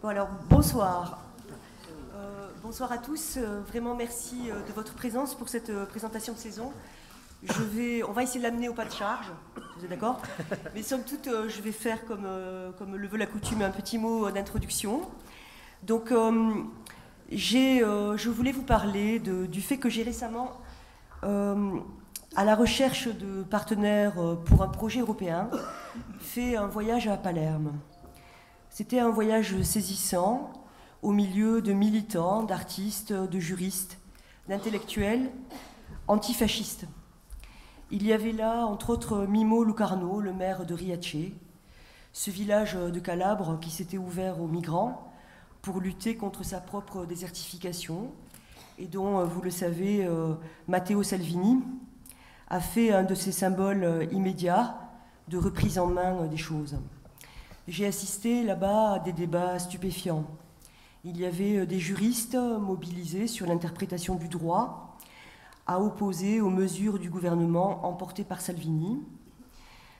Bon alors, bonsoir. Bonsoir à tous. Vraiment merci de votre présence pour cette présentation de saison. On va essayer de l'amener au pas de charge, vous êtes d'accord? Mais somme toute, je vais faire, comme le veut la coutume, un petit mot d'introduction. Donc, je voulais vous parler du fait que j'ai récemment, à la recherche de partenaires pour un projet européen, fait un voyage à Palerme. C'était un voyage saisissant, au milieu de militants, d'artistes, de juristes, d'intellectuels, antifascistes. Il y avait là, entre autres, Mimmo Lucarno, le maire de Riace, ce village de Calabre qui s'était ouvert aux migrants pour lutter contre sa propre désertification et dont, vous le savez, Matteo Salvini a fait un de ses symboles immédiats de reprise en main des choses. J'ai assisté là-bas à des débats stupéfiants. Il y avait des juristes mobilisés sur l'interprétation du droit, à opposer aux mesures du gouvernement emportées par Salvini,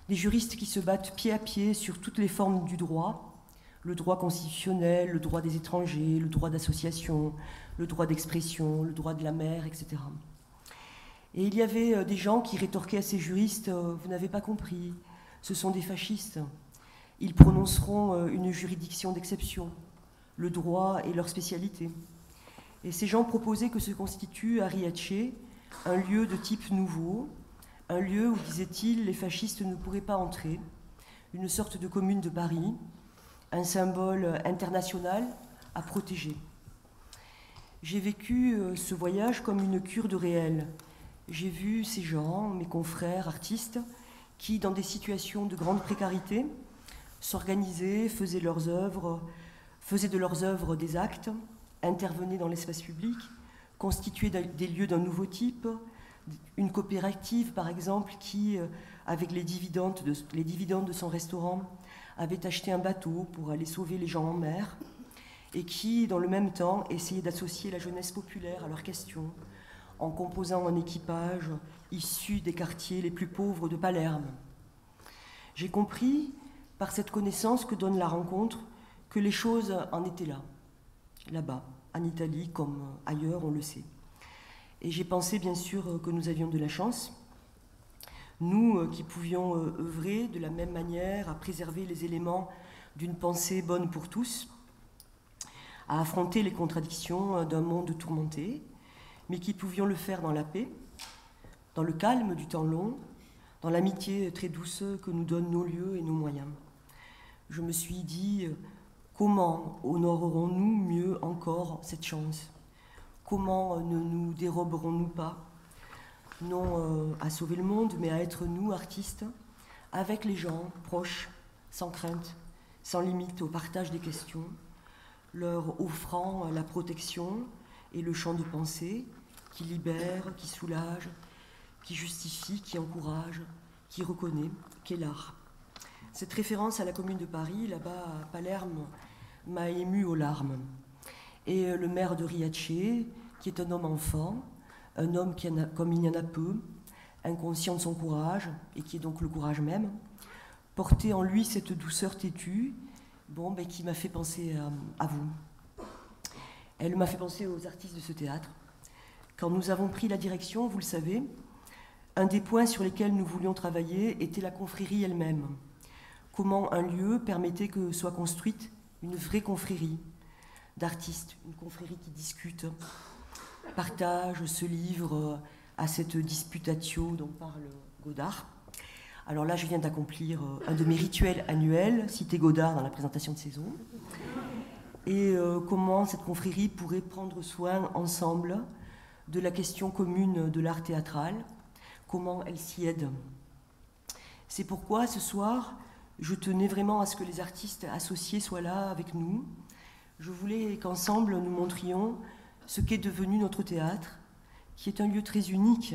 des juristes qui se battent pied à pied sur toutes les formes du droit, le droit constitutionnel, le droit des étrangers, le droit d'association, le droit d'expression, le droit de la mer, etc. Et il y avait des gens qui rétorquaient à ces juristes « Vous n'avez pas compris, ce sont des fascistes. Ils prononceront une juridiction d'exception. Le droit est leur spécialité. » Et ces gens proposaient que se constitue à Riace un lieu de type nouveau, un lieu où, disaient-ils, les fascistes ne pourraient pas entrer, une sorte de commune de Paris, un symbole international à protéger. J'ai vécu ce voyage comme une cure de réel. J'ai vu ces gens, mes confrères artistes, qui, dans des situations de grande précarité, s'organisaient, faisaient de leurs œuvres des actes, intervenaient dans l'espace public, constituaient des lieux d'un nouveau type, une coopérative par exemple qui, avec les dividendes de son restaurant, avait acheté un bateau pour aller sauver les gens en mer, et qui, dans le même temps, essayait d'associer la jeunesse populaire à leurs questions, en composant un équipage issu des quartiers les plus pauvres de Palerme. J'ai compris, par cette connaissance que donne la rencontre, que les choses en étaient là, là-bas, en Italie comme ailleurs, on le sait. Et j'ai pensé bien sûr que nous avions de la chance, nous qui pouvions œuvrer de la même manière à préserver les éléments d'une pensée bonne pour tous, à affronter les contradictions d'un monde tourmenté, mais qui pouvions le faire dans la paix, dans le calme du temps long, dans l'amitié très douce que nous donnent nos lieux et nos moyens. Je me suis dit, comment honorerons-nous mieux encore cette chance? Comment ne nous déroberons-nous pas, non à sauver le monde, mais à être nous, artistes, avec les gens, proches, sans crainte, sans limite au partage des questions, leur offrant la protection et le champ de pensée qui libère, qui soulage, qui justifie, qui encourage, qui reconnaît, qui est l'art. Cette référence à la commune de Paris, là-bas à Palerme, m'a ému aux larmes. Et le maire de Riace, qui est un homme enfant, un homme comme il y en a peu, inconscient de son courage, et qui est donc le courage même, portait en lui cette douceur têtue, qui m'a fait penser à vous. Elle m'a fait penser aux artistes de ce théâtre. Quand nous avons pris la direction, vous le savez, un des points sur lesquels nous voulions travailler était la confrérie elle-même. Comment un lieu permettait que soit construite une vraie confrérie d'artistes, une confrérie qui discute, partage, se livre à cette disputatio dont parle Godard. Alors là, je viens d'accomplir un de mes rituels annuels, citer Godard dans la présentation de saison, et comment cette confrérie pourrait prendre soin ensemble de la question commune de l'art théâtral, comment elle s'y aide. C'est pourquoi ce soir, je tenais vraiment à ce que les artistes associés soient là avec nous. Je voulais qu'ensemble nous montrions ce qu'est devenu notre théâtre, qui est un lieu très unique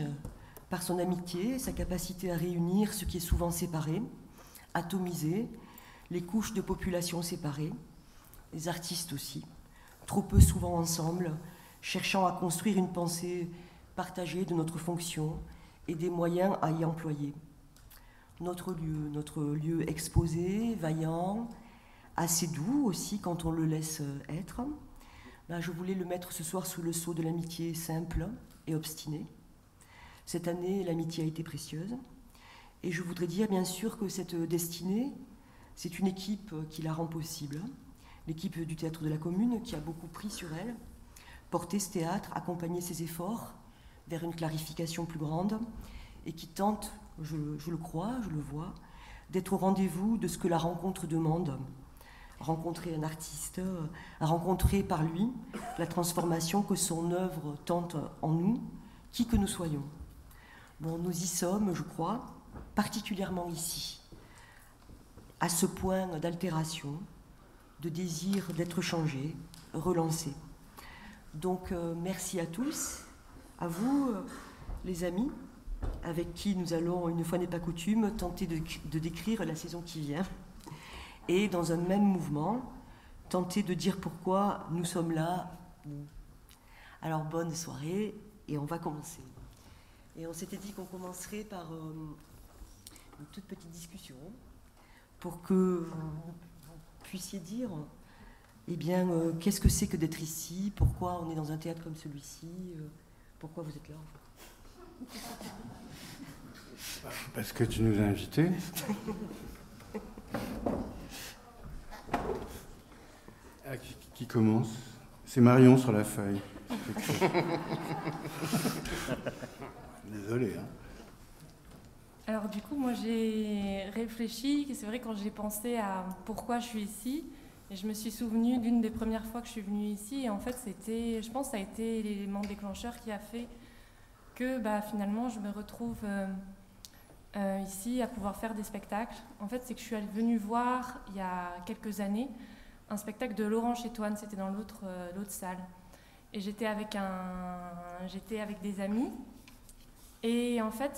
par son amitié, sa capacité à réunir ce qui est souvent séparé, atomisé, les couches de population séparées, les artistes aussi, trop peu souvent ensemble, cherchant à construire une pensée partagée de notre fonction et des moyens à y employer. Notre lieu exposé, vaillant, assez doux aussi quand on le laisse être. Ben, je voulais le mettre ce soir sous le sceau de l'amitié simple et obstinée. Cette année, l'amitié a été précieuse. Et je voudrais dire bien sûr que cette destinée, c'est une équipe qui la rend possible. L'équipe du Théâtre de la Commune qui a beaucoup pris sur elle, porté ce théâtre, accompagné ses efforts vers une clarification plus grande et qui tente, je le crois, je le vois, d'être au rendez-vous de ce que la rencontre demande. Rencontrer un artiste, rencontrer par lui la transformation que son œuvre tente en nous, qui que nous soyons. Bon, nous y sommes, je crois, particulièrement ici, à ce point d'altération, de désir d'être changé, relancé. Donc, merci à tous, à vous, les amis, avec qui nous allons, une fois n'est pas coutume, tenter de décrire la saison qui vient. Et dans un même mouvement, tenter de dire pourquoi nous sommes là. Alors, bonne soirée, et on va commencer. Et on s'était dit qu'on commencerait par une toute petite discussion pour que vous puissiez dire, eh bien, qu'est-ce que c'est que d'être ici, pourquoi on est dans un théâtre comme celui-ci, pourquoi vous êtes là, en fait. Parce que tu nous as invités. Qui commence? C'est Marion sur la feuille. Désolé. Hein. Alors du coup, moi j'ai réfléchi, c'est vrai quand j'ai pensé à pourquoi je suis ici, et je me suis souvenue d'une des premières fois que je suis venue ici, et en fait c'était, je pense que ça a été l'élément déclencheur qui a fait que finalement je me retrouve ici à pouvoir faire des spectacles. En fait c'est que je suis venue voir il y a quelques années un spectacle de Laurent Chétoine, c'était dans l'autre salle. Et j'étais avec des amis. Et en fait,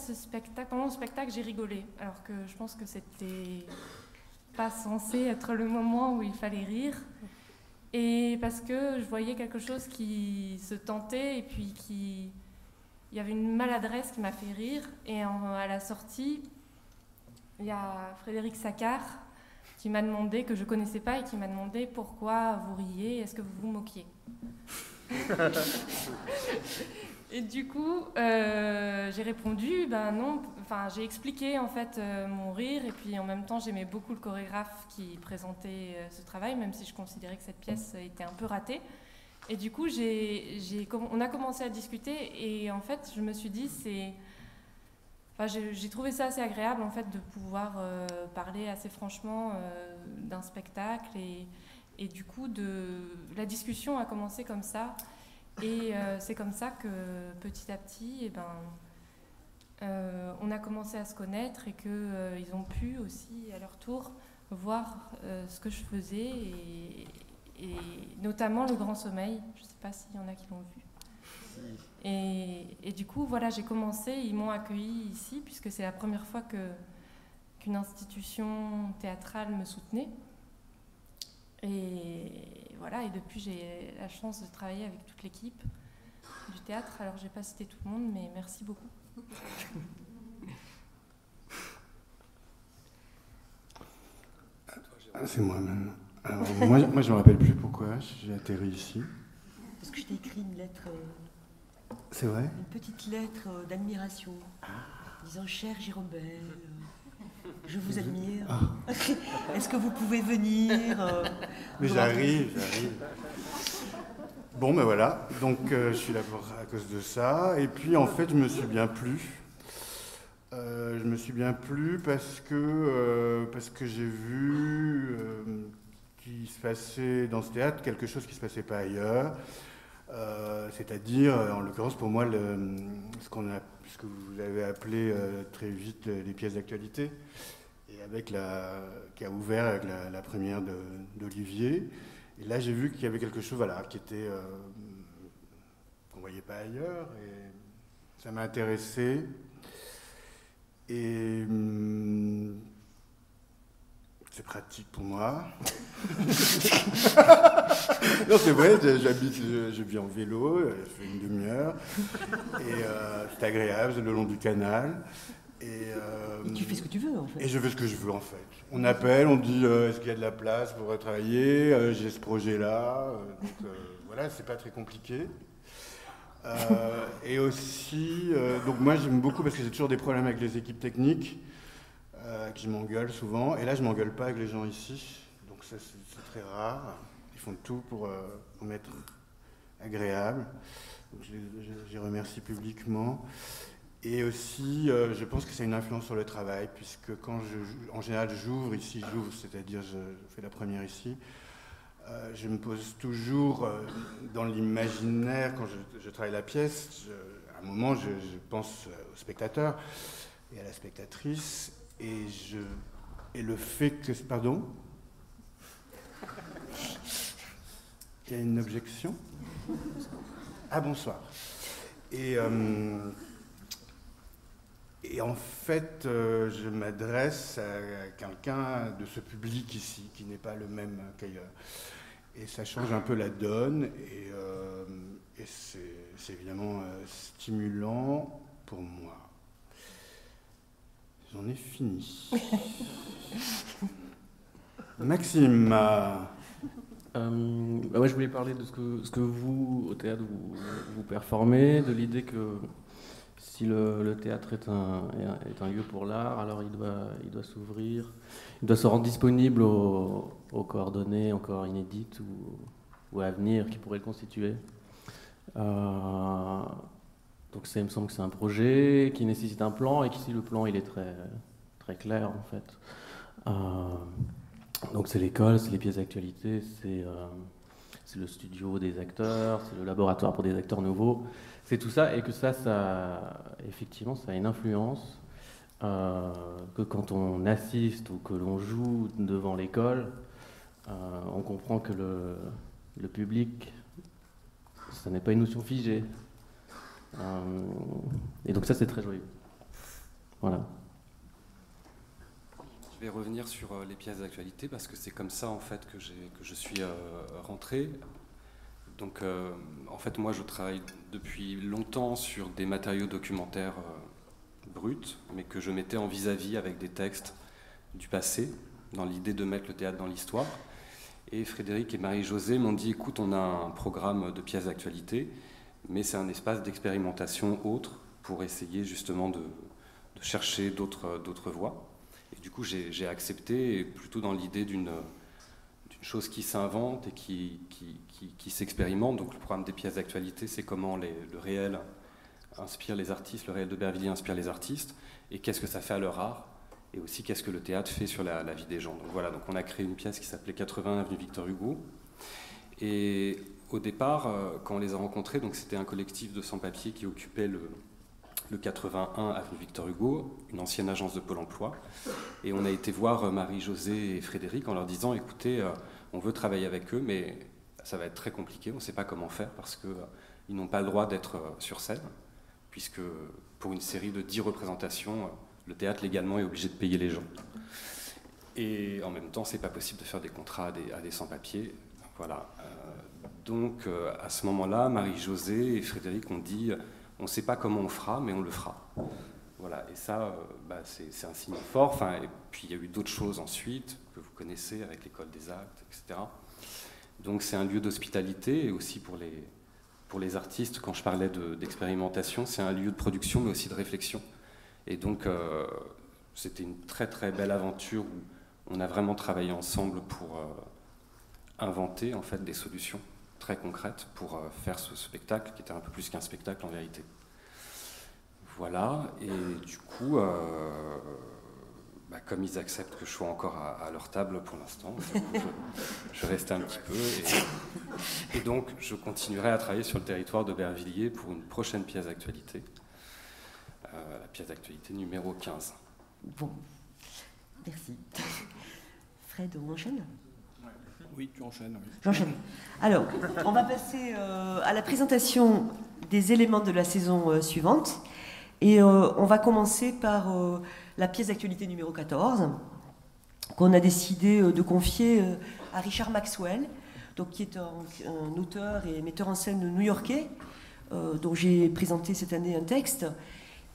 pendant le spectacle, j'ai rigolé. Alors que je pense que c'était pas censé être le moment où il fallait rire. Et parce que je voyais quelque chose qui se tentait et puis il y avait une maladresse qui m'a fait rire. Et à la sortie, il y a Frédéric Saccar qui m'a demandé, que je ne connaissais pas, et qui m'a demandé pourquoi vous riez, est-ce que vous vous moquiez. Et du coup, j'ai répondu, non, j'ai expliqué en fait mon rire, et puis en même temps j'aimais beaucoup le chorégraphe qui présentait ce travail, même si je considérais que cette pièce était un peu ratée. Et du coup, on a commencé à discuter, et en fait je me suis dit, j'ai trouvé ça assez agréable en fait de pouvoir parler assez franchement d'un spectacle, et du coup la discussion a commencé comme ça, et c'est comme ça que petit à petit on a commencé à se connaître, et qu'ils ont pu aussi à leur tour voir ce que je faisais, et notamment le Grand Sommeil. Je ne sais pas s'il y en a qui l'ont vu. Et du coup, voilà, j'ai commencé, ils m'ont accueilli ici, puisque c'est la première fois qu'une institution théâtrale me soutenait. Et voilà, et depuis, j'ai la chance de travailler avec toute l'équipe du théâtre. Alors, je n'ai pas cité tout le monde, mais merci beaucoup. C'est moi maintenant. Alors, moi, je ne me rappelle plus pourquoi j'ai atterri ici. Parce que je t'ai écrit une lettre... C'est vrai? Une petite lettre d'admiration, disant « Cher Jérôme Bel, je vous admire. Est-ce que vous pouvez venir Mais j'arrive. Bon, ben voilà. Donc, je suis là à cause de ça. Et puis, en fait, je me suis bien plu. Parce que j'ai vu qu'il se passait dans ce théâtre quelque chose qui ne se passait pas ailleurs. C'est-à-dire, en l'occurrence pour moi, ce que vous avez appelé très vite les pièces d'actualité, et qui a ouvert avec la première d'Olivier. Et là, j'ai vu qu'il y avait quelque chose, qui était qu'on ne voyait pas ailleurs, et ça m'a intéressé. Et c'est pratique pour moi. Non, c'est vrai, je vis en vélo, je fais une demi-heure, et c'est agréable, c'est le long du canal. Et tu fais ce que tu veux, en fait. Et je fais ce que je veux, en fait. On appelle, on dit est-ce qu'il y a de la place pour travailler, j'ai ce projet-là. Donc voilà, c'est pas très compliqué. Et aussi, donc moi j'aime beaucoup parce que j'ai toujours des problèmes avec les équipes techniques, qui m'engueulent souvent. Et là, je m'engueule pas avec les gens ici. Donc ça, c'est très rare. Ils font tout pour m'être agréable. Donc je les remercie publiquement. Et aussi, je pense que c'est une influence sur le travail, puisque quand en général, j'ouvre, c'est-à-dire je fais la première ici, je me pose toujours dans l'imaginaire, quand je travaille la pièce, à un moment, je pense au spectateur et à la spectatrice, et le fait que... Pardon ? Il y a une objection ? Ah, bonsoir. Et en fait, je m'adresse à quelqu'un de ce public ici, qui n'est pas le même qu'ailleurs. Et ça change un peu la donne, et c'est évidemment stimulant pour moi. J'en ai fini. Maxime. Moi, je voulais parler de ce que vous, au théâtre, vous performez, de l'idée que si le théâtre est un lieu pour l'art, alors il doit s'ouvrir, il doit se rendre disponible aux coordonnées encore inédites ou à venir qui pourraient le constituer. Donc il me semble que c'est un projet qui nécessite un plan, et qu'ici le plan il est très, très clair en fait. Donc c'est l'école, c'est les pièces d'actualité, c'est le studio des acteurs, c'est le laboratoire pour des acteurs nouveaux. C'est tout ça, et que ça effectivement, ça a une influence, que quand on assiste ou que l'on joue devant l'école, on comprend que le public, ça n'est pas une notion figée. Et donc ça, c'est très joyeux. Voilà. Je vais revenir sur les pièces d'actualité, parce que c'est comme ça en fait que je suis rentré. Donc, en fait, moi, je travaille depuis longtemps sur des matériaux documentaires bruts, mais que je mettais en vis-à-vis avec des textes du passé, dans l'idée de mettre le théâtre dans l'histoire. Et Frédéric et Marie-Josée m'ont dit, écoute, on a un programme de pièces d'actualité, mais c'est un espace d'expérimentation autre pour essayer justement de chercher d'autres voies. Et du coup, j'ai accepté, plutôt dans l'idée d'une chose qui s'invente et qui s'expérimente. Donc le programme des pièces d'actualité, c'est comment le réel inspire les artistes, le réel d'Aubervilliers inspire les artistes, et qu'est-ce que ça fait à leur art, et aussi qu'est-ce que le théâtre fait sur la vie des gens. Donc voilà, donc on a créé une pièce qui s'appelait 80 avenue Victor Hugo. Et au départ, quand on les a rencontrés, donc c'était un collectif de sans-papiers qui occupait le 81 avenue Victor Hugo, une ancienne agence de Pôle emploi. Et on a été voir Marie-Josée et Frédéric en leur disant, écoutez, on veut travailler avec eux, mais ça va être très compliqué, on ne sait pas comment faire, parce qu'ils n'ont pas le droit d'être sur scène, puisque pour une série de 10 représentations, le théâtre légalement est obligé de payer les gens. Et en même temps, c'est pas possible de faire des contrats à des sans-papiers. Voilà. Donc à ce moment-là, Marie-Josée et Frédéric ont dit, on ne sait pas comment on fera, mais on le fera. Voilà. Et ça, c'est un signe fort. Enfin, et puis il y a eu d'autres choses ensuite que vous connaissez avec l'école des actes, etc. Donc c'est un lieu d'hospitalité, et aussi pour les artistes, quand je parlais d'expérimentation, c'est un lieu de production, mais aussi de réflexion. Et donc c'était une très très belle aventure où on a vraiment travaillé ensemble pour inventer en fait des solutions très concrètes pour faire ce spectacle, qui était un peu plus qu'un spectacle en vérité. Voilà, et du coup, comme ils acceptent que je sois encore à leur table pour l'instant, je restais un petit peu, et donc je continuerai à travailler sur le territoire d'Aubervilliers pour une prochaine pièce d'actualité, la pièce d'actualité numéro 15. Bon, merci. Fred, on enchaîne ? Oui, tu enchaînes. Oui. J'enchaîne. Alors, on va passer à la présentation des éléments de la saison suivante. Et on va commencer par la pièce d'actualité numéro 14, qu'on a décidé de confier à Richard Maxwell, donc, qui est un auteur et metteur en scène new-yorkais, dont j'ai présenté cette année un texte.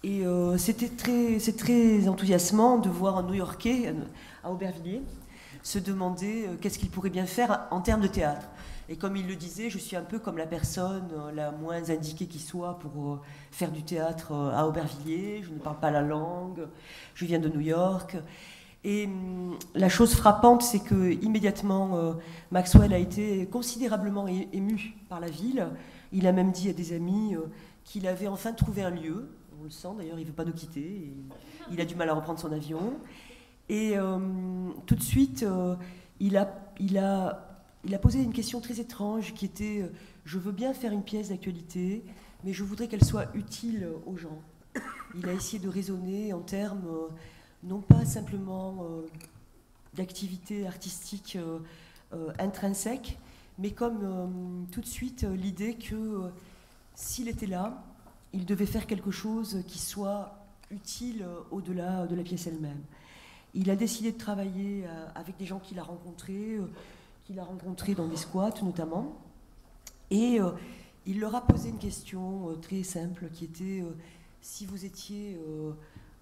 Et c'est très enthousiasmant de voir un New-Yorkais à Aubervilliers se demander qu'est-ce qu'il pourrait bien faire en termes de théâtre. Et comme il le disait, je suis un peu comme la personne la moins indiquée qui soit pour faire du théâtre à Aubervilliers. Je ne parle pas la langue, je viens de New York. Et la chose frappante, c'est que immédiatement, Maxwell a été considérablement ému par la ville. Il a même dit à des amis qu'il avait enfin trouvé un lieu. On le sent d'ailleurs, il ne veut pas nous quitter. Il a du mal à reprendre son avion. Et tout de suite, il a posé une question très étrange qui était je veux bien faire une pièce d'actualité, mais je voudrais qu'elle soit utile aux gens. Il a essayé de raisonner en termes non pas simplement d'activité artistique intrinsèque, mais comme tout de suite l'idée que s'il était là, il devait faire quelque chose qui soit utile au-delà de la pièce elle-même. Il a décidé de travailler avec des gens qu'il a rencontrés dans des squats notamment, et il leur a posé une question très simple qui était si vous étiez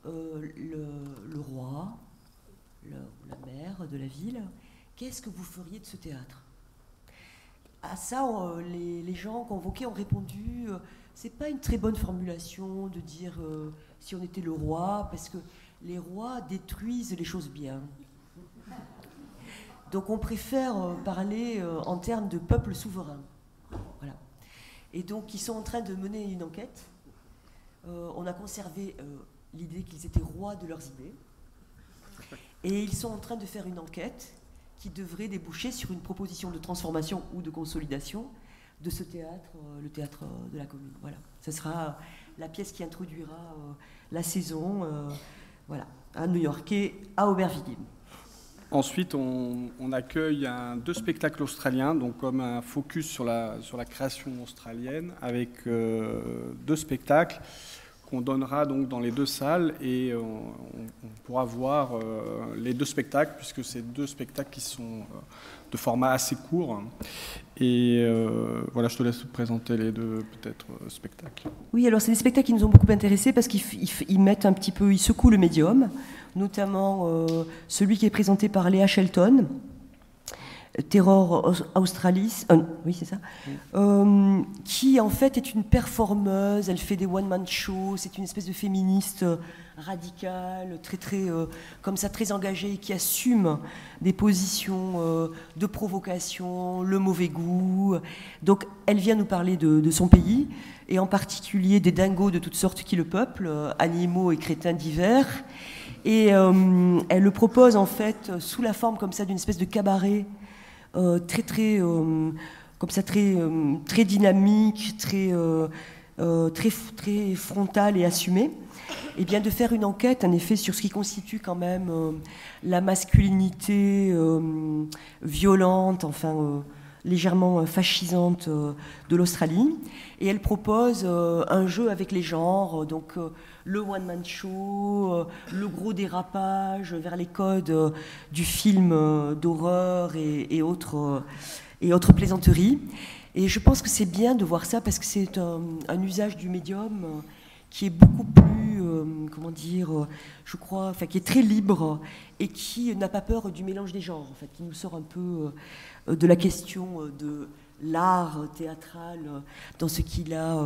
le roi, la mère de la ville, qu'est-ce que vous feriez de ce théâtre? À ça, les gens convoqués ont répondu c'est pas une très bonne formulation de dire si on était le roi, parce que les rois détruisent les choses bien. Donc on préfère parler en termes de peuple souverain. Voilà. Et donc ils sont en train de mener une enquête. On a conservé l'idée qu'ils étaient rois de leurs idées. Et ils sont en train de faire une enquête qui devrait déboucher sur une proposition de transformation ou de consolidation de ce théâtre, le théâtre de la Commune. Voilà. Ce sera la pièce qui introduira la saison voilà, à New-Yorkais, à Aubervilliers. Ensuite, on accueille deux spectacles australiens, donc comme un focus sur la création australienne, avec deux spectacles qu'on donnera donc dans les deux salles, et on pourra voir les deux spectacles, puisque c'est deux spectacles qui sont de format assez court. Et voilà, je te laisse présenter les deux peut-être spectacles. Oui, alors c'est des spectacles qui nous ont beaucoup intéressés parce qu'ils mettent un petit peu, ils secouent le médium, notamment celui qui est présenté par Léa Shelton, Terror Australis, oui c'est ça, qui en fait est une performeuse, elle fait des one-man shows, c'est une espèce de féministe radicale, très comme ça, très engagée, qui assume des positions de provocation, le mauvais goût. Donc elle vient nous parler de son pays, et en particulier des dingos de toutes sortes qui le peuplent, animaux et crétins divers. Et elle le propose en fait sous la forme comme ça d'une espèce de cabaret comme ça, très dynamique, très frontal et assumé, et bien de faire une enquête en effet sur ce qui constitue quand même la masculinité violente, enfin légèrement fascisante de l'Australie. Et elle propose un jeu avec les genres, donc le one-man show, le gros dérapage vers les codes du film d'horreur et autres plaisanteries. Et je pense que c'est bien de voir ça parce que c'est un usage du médium qui est beaucoup plus, comment dire, je crois, enfin, qui est très libre et qui n'a pas peur du mélange des genres, en fait, qui nous sort un peu de la question de l'art théâtral dans ce qu'il a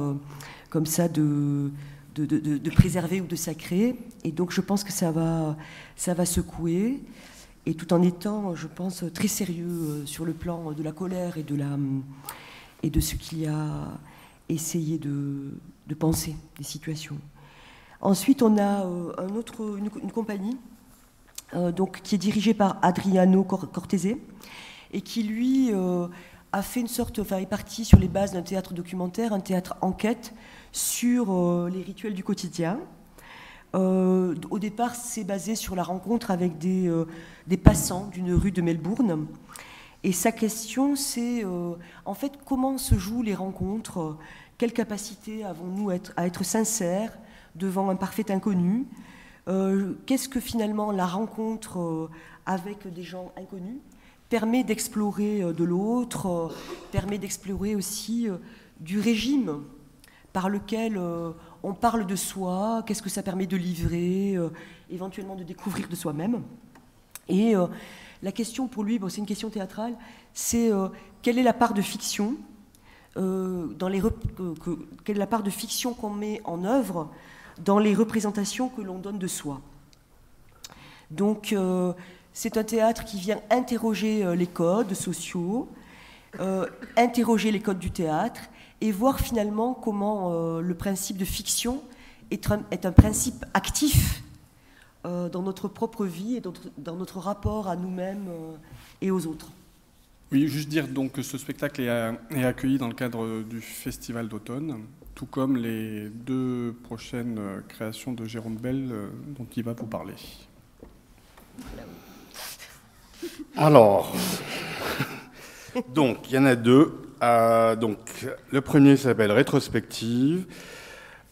comme ça de préserver ou de sacrer. Et donc je pense que ça va secouer, et tout en étant, je pense, très sérieux sur le plan de la colère et de ce qu'il a essayé de penser des situations. Ensuite, on a une compagnie donc, qui est dirigée par Adriano Cortese, et qui, lui, a fait une sorte, enfin, est parti sur les bases d'un théâtre documentaire, un théâtre enquête sur les rituels du quotidien. Au départ, c'est basé sur la rencontre avec des passants d'une rue de Melbourne. Et sa question, c'est en fait comment se jouent les rencontres, quelle capacité avons-nous à être sincères devant un parfait inconnu, qu'est-ce que finalement la rencontre avec des gens inconnus permet d'explorer de l'autre, permet d'explorer aussi du régime, par lequel on parle de soi, qu'est-ce que ça permet de livrer, éventuellement de découvrir de soi-même. Et la question pour lui, bon, c'est une question théâtrale, c'est quelle est la part de fiction quelle est la part de fiction qu'on met en œuvre dans les représentations que l'on donne de soi. Donc c'est un théâtre qui vient interroger les codes sociaux, interroger les codes du théâtre et voir finalement comment le principe de fiction est un principe actif dans notre propre vie et dans notre rapport à nous-mêmes et aux autres. Oui, juste dire donc que ce spectacle est accueilli dans le cadre du Festival d'automne, tout comme les 2 prochaines créations de Jérôme Bel dont il va vous parler. Alors, donc il y en a 2. Donc, le premier s'appelle Rétrospective,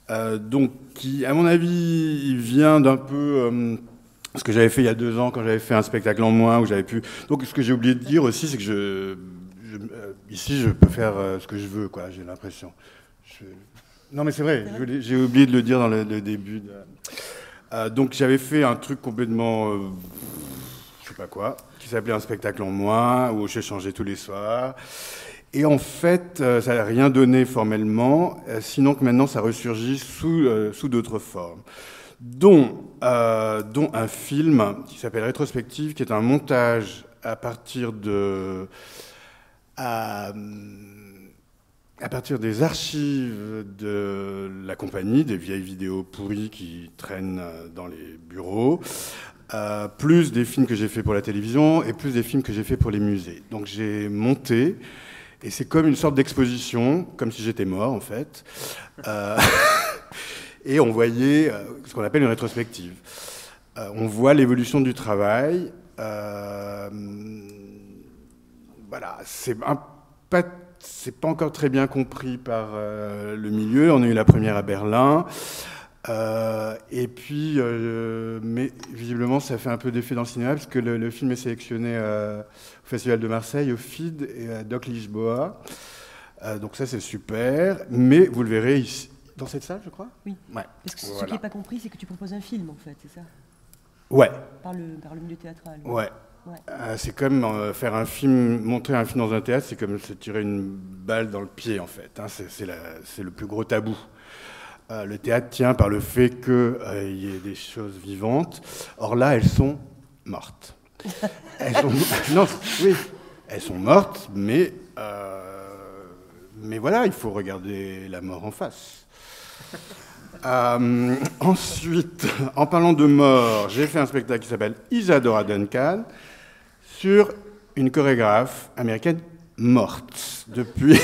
donc qui, à mon avis, il vient d'un peu ce que j'avais fait il y a 2 ans quand j'avais fait un spectacle en moins où j'avais pu. Donc, ce que j'ai oublié de dire aussi, c'est que ici, je peux faire ce que je veux, quoi. J'ai l'impression. Non, mais c'est vrai. J'ai oublié de le dire dans le début. Donc, j'avais fait un truc complètement, je sais pas quoi, qui s'appelait un spectacle en moins où j'ai changé tous les soirs. Et en fait, ça n'a rien donné formellement, sinon que maintenant ça ressurgit sous d'autres formes, dont un film qui s'appelle Rétrospective, qui est un montage à partir des archives de la compagnie, des vieilles vidéos pourries qui traînent dans les bureaux, plus des films que j'ai faits pour la télévision et plus des films que j'ai faits pour les musées. Donc j'ai monté... Et c'est comme une sorte d'exposition, comme si j'étais mort en fait. Et on voyait ce qu'on appelle une rétrospective. On voit l'évolution du travail. Voilà, c'est pas encore très bien compris par le milieu. On a eu la première à Berlin. Et puis, mais visiblement, ça fait un peu d'effet dans le cinéma, parce que le film est sélectionné au Festival de Marseille, au FID et à Doc Lisboa. Donc ça, c'est super. Mais vous le verrez ici, dans cette salle, je crois. Oui. Ouais. Parce que ce qui n'est pas compris, c'est que tu proposes un film, en fait, c'est ça? Ouais. Par le milieu théâtral. Ouais. Ouais. C'est comme faire un film, montrer un film dans un théâtre, c'est comme se tirer une balle dans le pied, en fait. Hein. C'est le plus gros tabou. Le théâtre tient par le fait qu'il y ait des choses vivantes. Or là, elles sont mortes. Non, oui, elles sont mortes, mais voilà, il faut regarder la mort en face. Ensuite, en parlant de mort, j'ai fait un spectacle qui s'appelle Isadora Duncan sur une chorégraphe américaine morte depuis...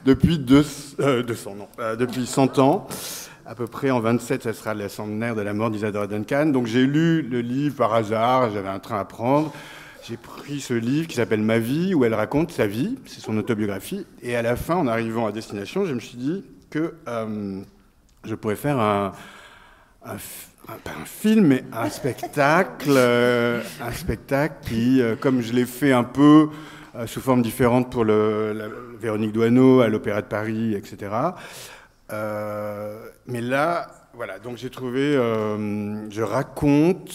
depuis 100 ans, à peu près en 27, ça sera la centenaire de la mort d'Isadora Duncan. Donc j'ai lu le livre par hasard, j'avais un train à prendre. J'ai pris ce livre qui s'appelle Ma vie, où elle raconte sa vie, c'est son autobiographie. Et à la fin, en arrivant à destination, je me suis dit que je pourrais faire pas un film, mais un spectacle qui, comme je l'ai fait un peu sous forme différente pour la Véronique Doisneau à l'Opéra de Paris, etc. Mais là, voilà, donc j'ai trouvé, je raconte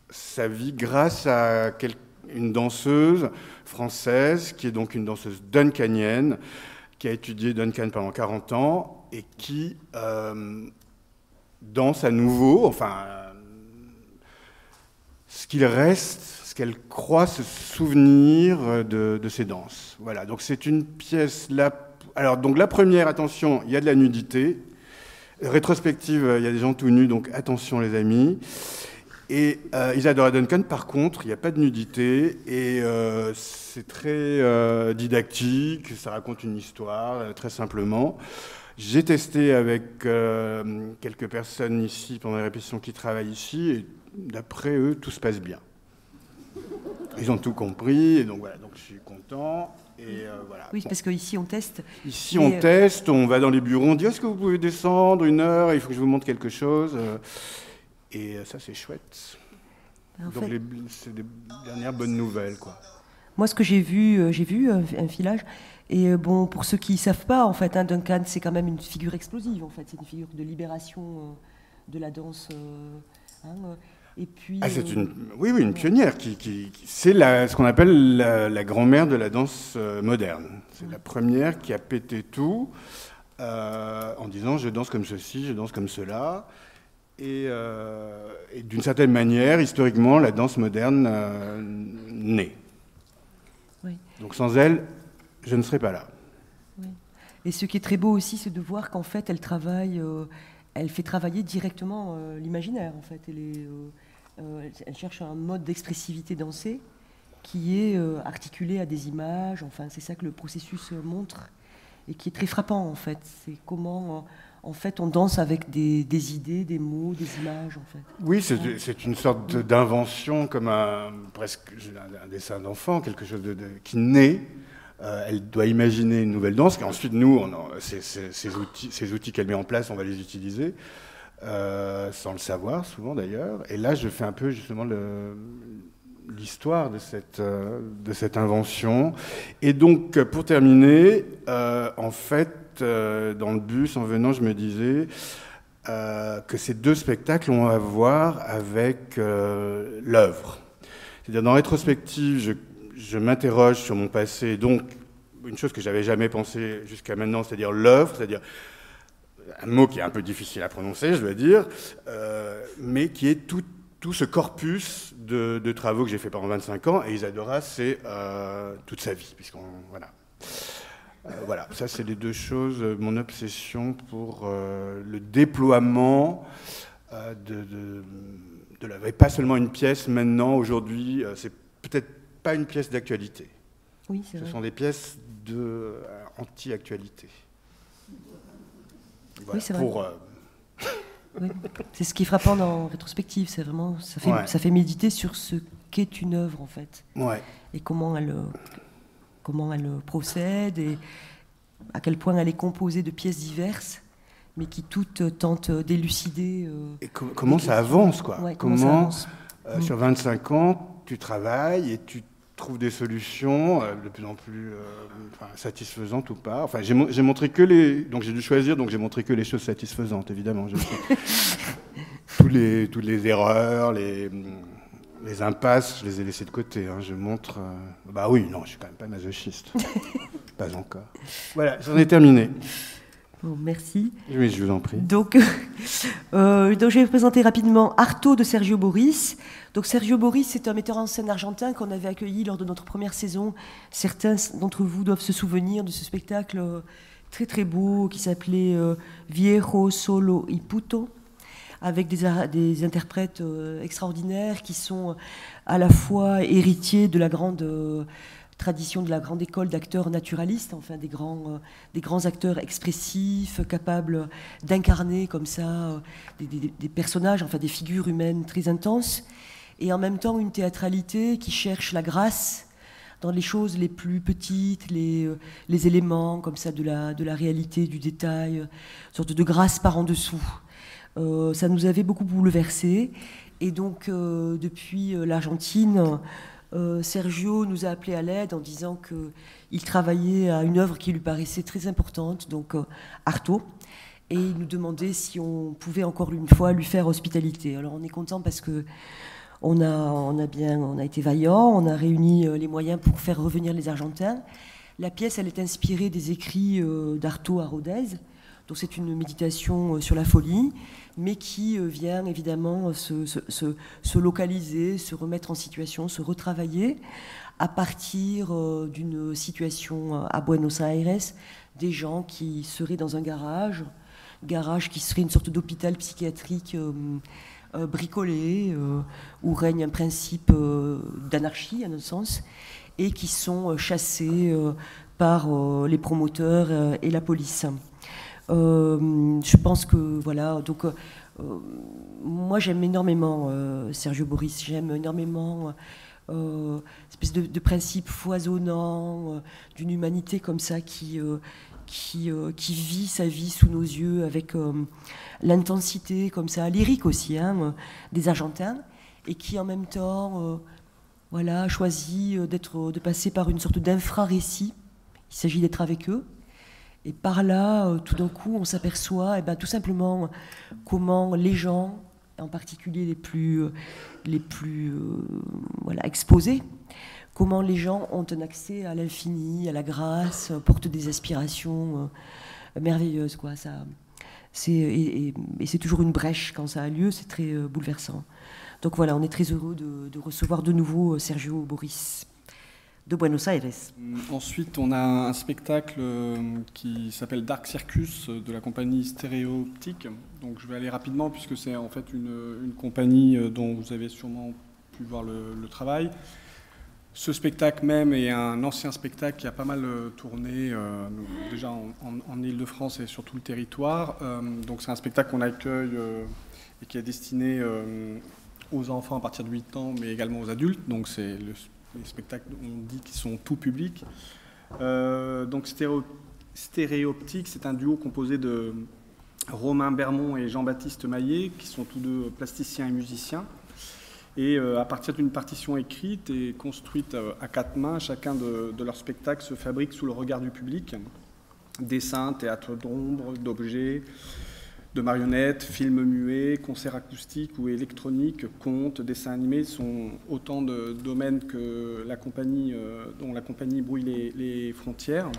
sa vie grâce à une danseuse française, qui est donc une danseuse duncanienne, qui a étudié Duncan pendant 40 ans, et qui danse à nouveau, enfin, ce qu'il reste, ce qu'elle croit se souvenir de ses danses. Voilà, donc c'est une pièce là. Alors, donc la première, attention, il y a de la nudité. Rétrospective, il y a des gens tout nus, donc attention les amis. Et Isadora Duncan, par contre, il n'y a pas de nudité, et c'est très didactique, ça raconte une histoire, très simplement. J'ai testé avec quelques personnes ici, pendant les répétitions qui travaillent ici, et d'après eux, tout se passe bien. Ils ont tout compris, et donc voilà, donc je suis content. Et voilà. Oui, parce qu'ici on teste. Ici on teste, on va dans les bureaux, on dit est-ce que vous pouvez descendre 1 heure, il faut que je vous montre quelque chose. Et ça c'est chouette. Donc c'est des dernières bonnes nouvelles, quoi. Moi, ce que j'ai vu un filage. Et bon, pour ceux qui ne savent pas, en fait, Duncan, c'est quand même une figure explosive, en fait. C'est une figure de libération de la danse. Et puis, c'est une pionnière. C'est ce qu'on appelle la grand-mère de la danse moderne. C'est la première qui a pété tout en disant « je danse comme ceci, je danse comme cela ». Et d'une certaine manière, historiquement, la danse moderne naît. Oui. Donc sans elle, je ne serais pas là. Oui. Et ce qui est très beau aussi, c'est de voir qu'en fait, elle fait travailler directement l'imaginaire. En fait, elle cherche un mode d'expressivité dansée qui est articulé à des images. Enfin, c'est ça que le processus montre et qui est très frappant. En fait, c'est comment en fait on danse avec des idées, des mots, des images. En fait. Oui, c'est une sorte d'invention comme presque un dessin d'enfant, quelque chose qui naît. Elle doit imaginer une nouvelle danse, et ensuite, nous, ces outils qu'elle met en place, on va les utiliser, sans le savoir, souvent d'ailleurs. Et là, je fais un peu, justement, l'histoire de cette invention. Et donc, pour terminer, en fait, dans le bus, en venant, je me disais que ces deux spectacles ont à voir avec l'œuvre. C'est-à-dire, dans rétrospective, je m'interroge sur mon passé, donc une chose que j'avais jamais pensé jusqu'à maintenant, c'est-à-dire l'œuvre, c'est-à-dire un mot qui est un peu difficile à prononcer, je dois dire, mais qui est tout ce corpus de travaux que j'ai fait pendant 25 ans, et Isadora, c'est toute sa vie, voilà, ça c'est les deux choses, mon obsession pour le déploiement de la... Et pas seulement une pièce maintenant, aujourd'hui, c'est peut-être pas une pièce d'actualité. Oui, c'est vrai. Ce sont des pièces anti-actualité. Voilà, oui, c'est vrai. Oui. C'est ce qui est frappant dans Rétrospective, c'est vraiment, ça fait méditer sur ce qu'est une œuvre en fait, et comment elle procède, et à quel point elle est composée de pièces diverses, mais qui toutes tentent d'élucider. Et comment ça avance, quoi. Ouais, comment ça avance. Sur 25 ans, tu travailles et tu trouves des solutions de plus en plus satisfaisantes ou pas. Enfin, j'ai montré que donc j'ai dû choisir, donc j'ai montré que les choses satisfaisantes, évidemment. Toutes les erreurs, les impasses, je les ai laissées de côté. Je montre... oui, non, je suis quand même pas masochiste. Pas encore. Voilà, j'en ai terminé. Bon, merci. Oui, je vous en prie. Donc je vais vous présenter rapidement Artaud de Sergio Boris. Donc Sergio Boris, c'est un metteur en scène argentin qu'on avait accueilli lors de notre première saison. Certains d'entre vous doivent se souvenir de ce spectacle très très beau qui s'appelait Viejo, Solo y Puto, avec des interprètes extraordinaires qui sont à la fois héritiers de la grande... tradition de la grande école d'acteurs naturalistes, enfin des grands acteurs expressifs, capables d'incarner comme ça des personnages, enfin des figures humaines très intenses, et en même temps une théâtralité qui cherche la grâce dans les choses les plus petites, les éléments comme ça de la réalité, du détail, une sorte de grâce par en dessous. Ça nous avait beaucoup bouleversés, et donc depuis l'Argentine, Sergio nous a appelés à l'aide en disant qu'il travaillait à une œuvre qui lui paraissait très importante, donc Artaud, et il nous demandait si on pouvait encore une fois lui faire hospitalité. Alors on est content parce que on a été vaillant, on a réuni les moyens pour faire revenir les Argentins. La pièce, elle est inspirée des écrits d'Artaud à Rodez. Donc c'est une méditation sur la folie, mais qui vient évidemment se localiser, se remettre en situation, se retravailler à partir d'une situation à Buenos Aires, des gens qui seraient dans un garage qui serait une sorte d'hôpital psychiatrique bricolé, où règne un principe d'anarchie, à notre sens, et qui sont chassés par les promoteurs et la police. Je pense que voilà, donc moi j'aime énormément Sergio Boris, j'aime énormément espèce de principe foisonnant d'une humanité comme ça qui vit sa vie sous nos yeux avec l'intensité comme ça, lyrique aussi, des Argentins, et qui en même temps voilà, choisi de passer par une sorte d'infra-récit. Il s'agit d'être avec eux. Et par là, tout d'un coup, on s'aperçoit tout simplement comment les gens, en particulier les plus exposés, comment les gens ont un accès à l'infini, à la grâce, portent des aspirations merveilleuses, quoi. Et c'est toujours une brèche quand ça a lieu, c'est très bouleversant. Donc voilà, on est très heureux de recevoir de nouveau Sergio Boris de Buenos Aires. Ensuite, on a un spectacle qui s'appelle Dark Circus de la compagnie Stéréoptique. Donc je vais aller rapidement puisque c'est en fait une compagnie dont vous avez sûrement pu voir le travail. Ce spectacle même est un ancien spectacle qui a pas mal tourné déjà en Île-de-France et sur tout le territoire. Donc c'est un spectacle qu'on accueille et qui est destiné aux enfants à partir de 8 ans, mais également aux adultes. Donc c'est les spectacles, on dit, qui sont tout public. Donc Stéréoptique, c'est un duo composé de Romain Bermond et Jean-Baptiste Maillet, qui sont tous deux plasticiens et musiciens. Et à partir d'une partition écrite et construite à 4 mains, chacun de leurs spectacles se fabrique sous le regard du public. Dessins, théâtre d'ombre, d'objets, de marionnettes, films muets, concerts acoustiques ou électroniques, contes, dessins animés sont autant de domaines que dont la compagnie brouille les frontières.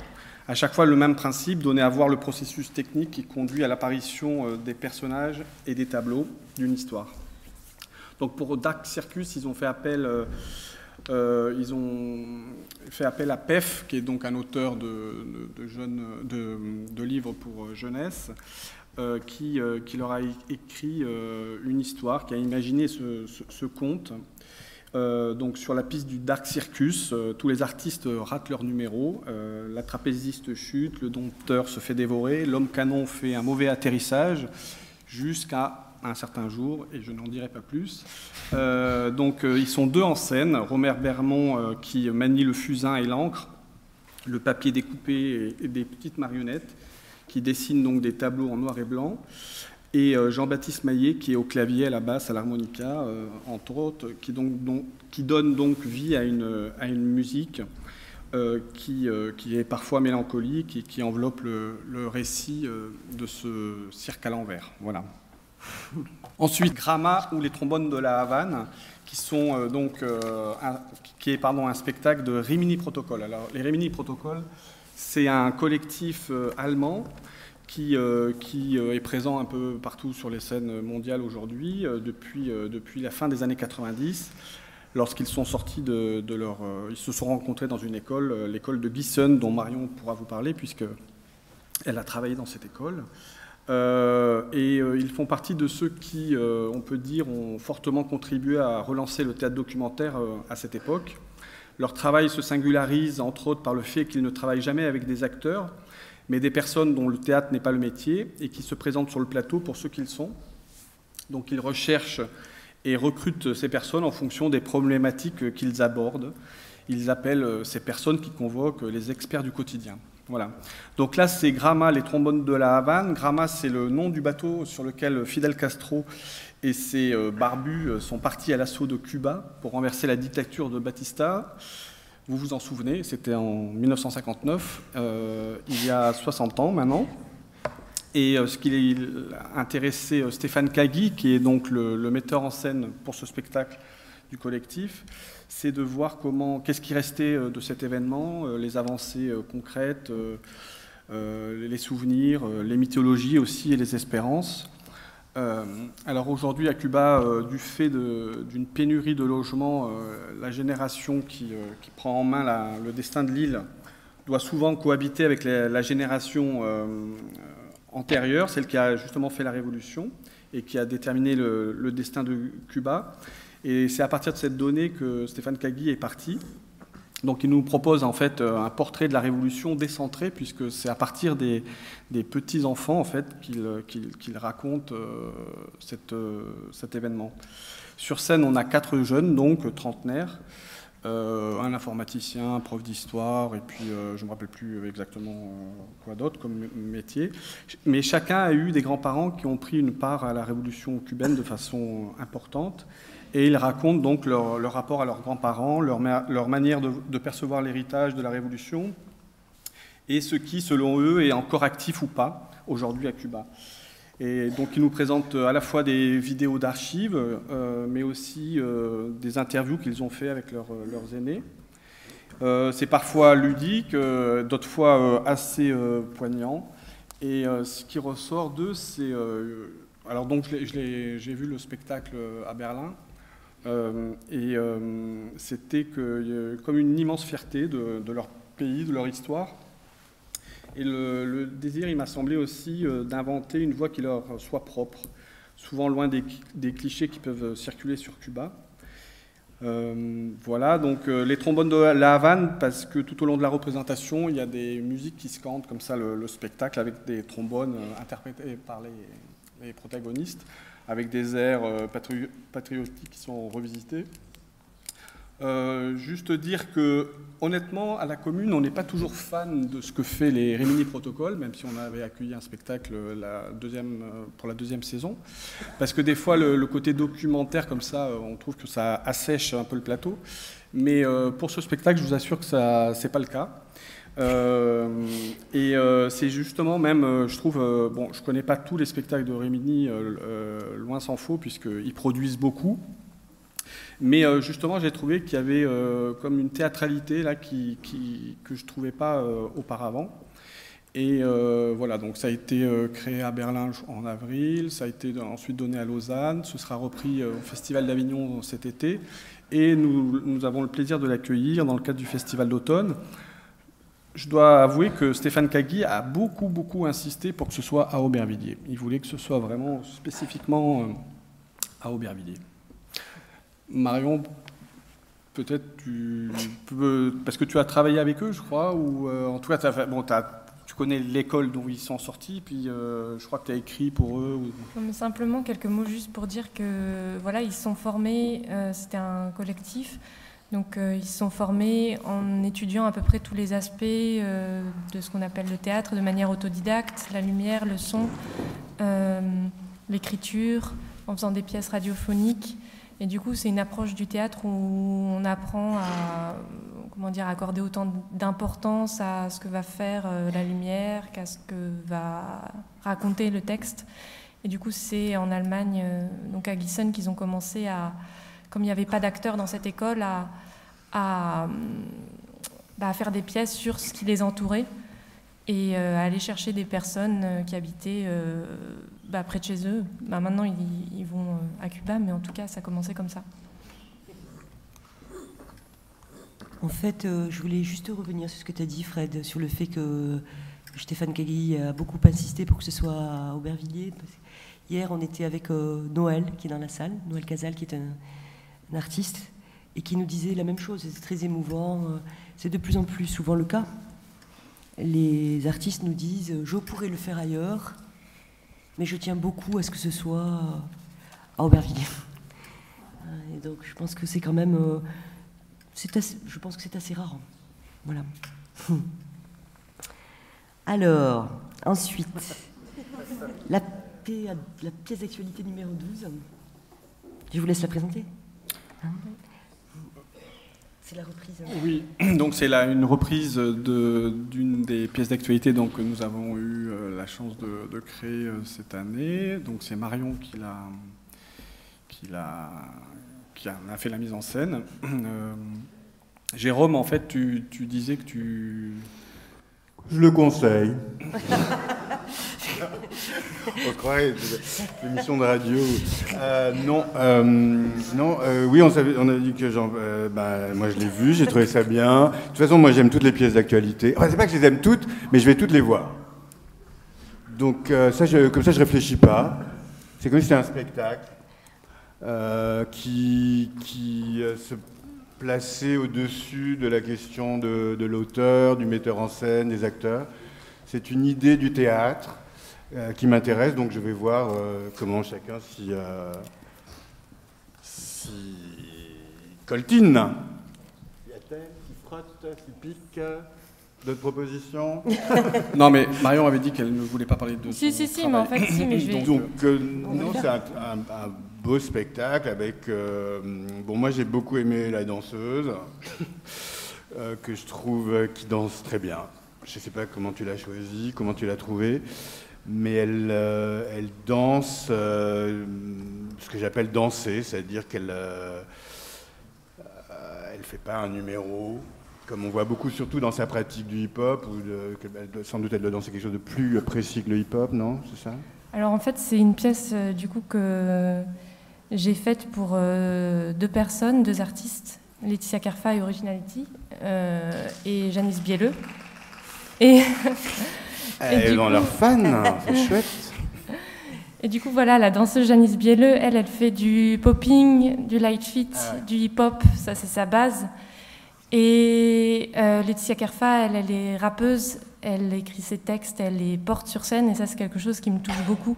À chaque fois, le même principe, donner à voir le processus technique qui conduit à l'apparition des personnages et des tableaux d'une histoire. Donc pour Dark Circus, ils ont fait appel à PEF, qui est donc un auteur de livres pour jeunesse, qui leur a écrit une histoire, qui a imaginé ce conte. Donc sur la piste du Dark Circus, tous les artistes ratent leur numéro, la trapéziste chute, le dompteur se fait dévorer, l'homme canon fait un mauvais atterrissage, jusqu'à un certain jour, et je n'en dirai pas plus. Ils sont 2 en scène, Romain Bermond qui manie le fusain et l'encre, le papier découpé et des petites marionnettes, qui dessine donc des tableaux en noir et blanc, et Jean-Baptiste Maillet qui est au clavier, à la basse, à l'harmonica, entre autres, qui donne donc vie à une musique qui est parfois mélancolique et qui enveloppe le récit de ce cirque à l'envers. Voilà. Ensuite, Gramma ou les trombones de la Havane, qui sont un spectacle de Rimini Protocol. Alors, les Rimini Protocol, c'est un collectif allemand qui est présent un peu partout sur les scènes mondiales aujourd'hui, depuis la fin des années 90, lorsqu'ils sont sortis ils se sont rencontrés dans une école, l'école de Gießen, dont Marion pourra vous parler, puisqu'elle a travaillé dans cette école. Ils font partie de ceux qui, on peut dire, ont fortement contribué à relancer le théâtre documentaire à cette époque. Leur travail se singularise, entre autres, par le fait qu'ils ne travaillent jamais avec des acteurs, mais des personnes dont le théâtre n'est pas le métier et qui se présentent sur le plateau pour ce qu'ils sont. Donc ils recherchent et recrutent ces personnes en fonction des problématiques qu'ils abordent. Ils appellent ces personnes qui convoquent les experts du quotidien. Voilà. Donc là, c'est Gramma, les trombones de la Havane. Gramma, c'est le nom du bateau sur lequel Fidel Castro et ses barbus sont partis à l'assaut de Cuba pour renverser la dictature de Batista. Vous vous en souvenez, c'était en 1959, il y a 60 ans maintenant. Et ce qui a intéressé Stéphane Kagui, qui est donc le metteur en scène pour ce spectacle du collectif, c'est de voir qu'est-ce qui restait de cet événement, les avancées concrètes, les souvenirs, les mythologies aussi et les espérances. Alors aujourd'hui à Cuba, du fait d'une pénurie de logements, la génération qui prend en main le destin de l'île doit souvent cohabiter avec la génération antérieure, celle qui a justement fait la révolution et qui a déterminé le destin de Cuba. Et c'est à partir de cette donnée que Stéphane Kagui est parti. Donc il nous propose en fait un portrait de la Révolution décentré, puisque c'est à partir des petits-enfants en fait qu'il raconte cet événement. Sur scène, on a 4 jeunes, donc trentenaires, un informaticien, un prof d'histoire, et puis je ne me rappelle plus exactement quoi d'autre comme métier. Mais chacun a eu des grands-parents qui ont pris une part à la révolution cubaine de façon importante, et ils racontent donc leur rapport à leurs grands-parents, leur manière de percevoir l'héritage de la révolution, et ce qui, selon eux, est encore actif ou pas aujourd'hui à Cuba. Et donc, ils nous présentent à la fois des vidéos d'archives, mais aussi des interviews qu'ils ont fait avec leurs aînés. C'est parfois ludique, d'autres fois assez poignant. Et ce qui ressort d'eux, c'est... alors, donc, j'ai vu le spectacle à Berlin, et c'était comme une immense fierté de leur pays, de leur histoire. Et le désir, il m'a semblé aussi d'inventer une voix qui leur soit propre, souvent loin des clichés qui peuvent circuler sur Cuba. Voilà, donc les trombones de La Havane, parce que tout au long de la représentation, il y a des musiques qui scandent comme ça le spectacle, avec des trombones interprétés par les protagonistes, avec des airs patriotiques qui sont revisités. Juste dire que, honnêtement, à la commune, on n'est pas toujours fan de ce que fait les Rimini Protocoles, même si on avait accueilli un spectacle pour la deuxième saison. Parce que des fois, le côté documentaire, comme ça, on trouve que ça assèche un peu le plateau. Mais pour ce spectacle, je vous assure que ce n'est pas le cas. C'est justement même, je trouve, bon, je ne connais pas tous les spectacles de Rimini, loin s'en faut, puisqu'ils produisent beaucoup. Mais justement, j'ai trouvé qu'il y avait comme une théâtralité là, que je ne trouvais pas auparavant. Et voilà, donc ça a été créé à Berlin en avril, ça a été ensuite donné à Lausanne, ce sera repris au Festival d'Avignon cet été. Et nous avons le plaisir de l'accueillir dans le cadre du Festival d'automne. Je dois avouer que Stéphane Kagui a beaucoup insisté pour que ce soit à Aubervilliers. Il voulait que ce soit vraiment spécifiquement à Aubervilliers. Marion, peut-être tu peux, parce que tu as travaillé avec eux, je crois, ou en tout cas, tu connais l'école dont ils sont sortis, puis je crois que tu as écrit pour eux. Non, mais simplement quelques mots juste pour dire que voilà, ils se sont formés, c'était un collectif, donc ils se sont formés en étudiant à peu près tous les aspects de ce qu'on appelle le théâtre de manière autodidacte, la lumière, le son, l'écriture, en faisant des pièces radiophoniques. Et du coup, c'est une approche du théâtre où on apprend à accorder autant d'importance à ce que va faire la lumière qu'à ce que va raconter le texte. Et du coup, c'est en Allemagne, donc à Gießen, qu'ils ont commencé à, comme il n'y avait pas d'acteurs dans cette école, à faire des pièces sur ce qui les entourait et à aller chercher des personnes qui habitaient près de chez eux. Maintenant, ils vont à Cuba, mais en tout cas, ça a commencé comme ça. En fait, je voulais juste revenir sur ce que tu as dit, Fred, sur le fait que Stéphane Kagui a beaucoup insisté pour que ce soit à Aubervilliers. Hier, on était avec Noël, qui est dans la salle, Noël Casal, qui est un artiste, et qui nous disait la même chose. C'est très émouvant. C'est de plus en plus souvent le cas. Les artistes nous disent « je pourrais le faire ailleurs », mais je tiens beaucoup à ce que ce soit à Aubervilliers. Et donc, je pense que c'est quand même... je pense que c'est assez rare. Voilà. Alors, ensuite, la pièce d'actualité numéro 12. Je vous laisse la présenter. C'est la reprise. Oui, donc c'est une reprise d'une des pièces d'actualité que nous avons eu la chance de créer cette année. Donc c'est Marion qui a fait la mise en scène. Jérôme, en fait, tu disais que tu... Je le conseille. On croirait une émission de radio. Oui, on a dit que moi je l'ai vu, j'ai trouvé ça bien. De toute façon, moi j'aime toutes les pièces d'actualité. Enfin, c'est pas que je les aime toutes, mais je vais toutes les voir. Donc comme ça, je réfléchis pas. C'est comme si c'était un spectacle qui se plaçait au-dessus de la question de l'auteur, du metteur en scène, des acteurs. C'est une idée du théâtre qui m'intéresse, donc je vais voir comment chacun s'y coltine. qui frotte, qui pique. D'autres propositions? Non, mais Marion avait dit qu'elle ne voulait pas parler de son Si, mais en fait, si, mais je vais... Donc non, c'est un beau spectacle avec... bon, moi, j'ai beaucoup aimé la danseuse, que je trouve qui danse très bien. Je ne sais pas comment tu l'as choisie, comment tu l'as trouvée, mais elle danse ce que j'appelle danser, c'est-à-dire qu'elle elle fait pas un numéro, comme on voit beaucoup, surtout dans sa pratique du hip-hop, sans doute elle doit danser quelque chose de plus précis que le hip-hop, non? C'est ça? Alors en fait, c'est une pièce du coup que j'ai faite pour 2 personnes, 2 artistes, Laetitia Kerfa et Originality, et Janice Bielleux. Et Elles ont leurs fans, c'est chouette. Et du coup, voilà, la danseuse Janice Bielleux, elle fait du popping, du light fit, du hip-hop, ça c'est sa base. Et Laetitia Kerfa, elle est rappeuse, elle écrit ses textes, elle les porte sur scène, et ça c'est quelque chose qui me touche beaucoup.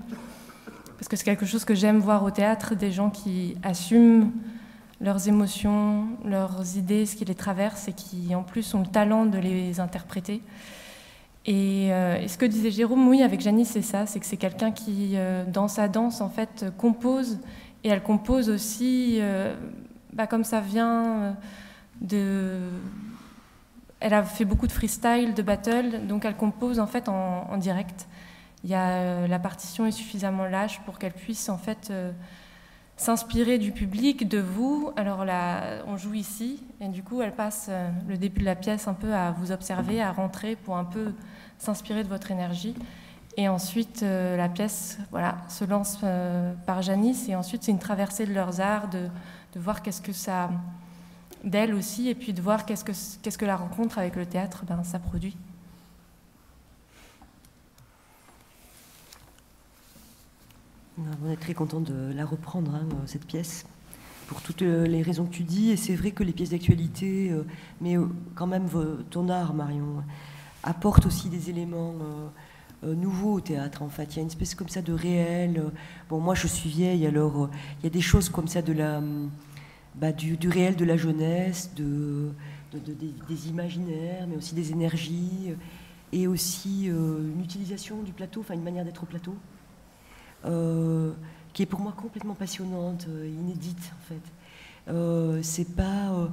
Parce que c'est quelque chose que j'aime voir au théâtre, des gens qui assument leurs émotions, leurs idées, ce qui les traverse, et qui en plus ont le talent de les interpréter. Et ce que disait Jérôme, oui, avec Janice, c'est ça, c'est que c'est quelqu'un qui, dans sa danse, en fait, compose, et elle compose aussi, comme ça vient elle a fait beaucoup de freestyle, de battle, donc elle compose en fait en direct. La partition est suffisamment lâche pour qu'elle puisse en fait s'inspirer du public, de vous. Alors là, on joue ici, et du coup, elle passe le début de la pièce un peu à vous observer, à rentrer pour un peu s'inspirer de votre énergie. Et ensuite, la pièce se lance par Janice, et ensuite, c'est une traversée de leurs arts, de voir qu'est-ce que ça... d'elle aussi, et puis de voir qu'est-ce que la rencontre avec le théâtre, ça produit. On est très content de la reprendre, cette pièce, pour toutes les raisons que tu dis. Et c'est vrai que les pièces d'actualité, mais quand même ton art, Marion, apporte aussi des éléments nouveaux au théâtre, en fait. Il y a une espèce comme ça de réel. Bon, moi, je suis vieille, alors il y a des choses comme ça du réel de la jeunesse, des imaginaires, mais aussi des énergies, et aussi une utilisation du plateau, enfin une manière d'être au plateau, qui est pour moi complètement passionnante, inédite en fait. C'est pas...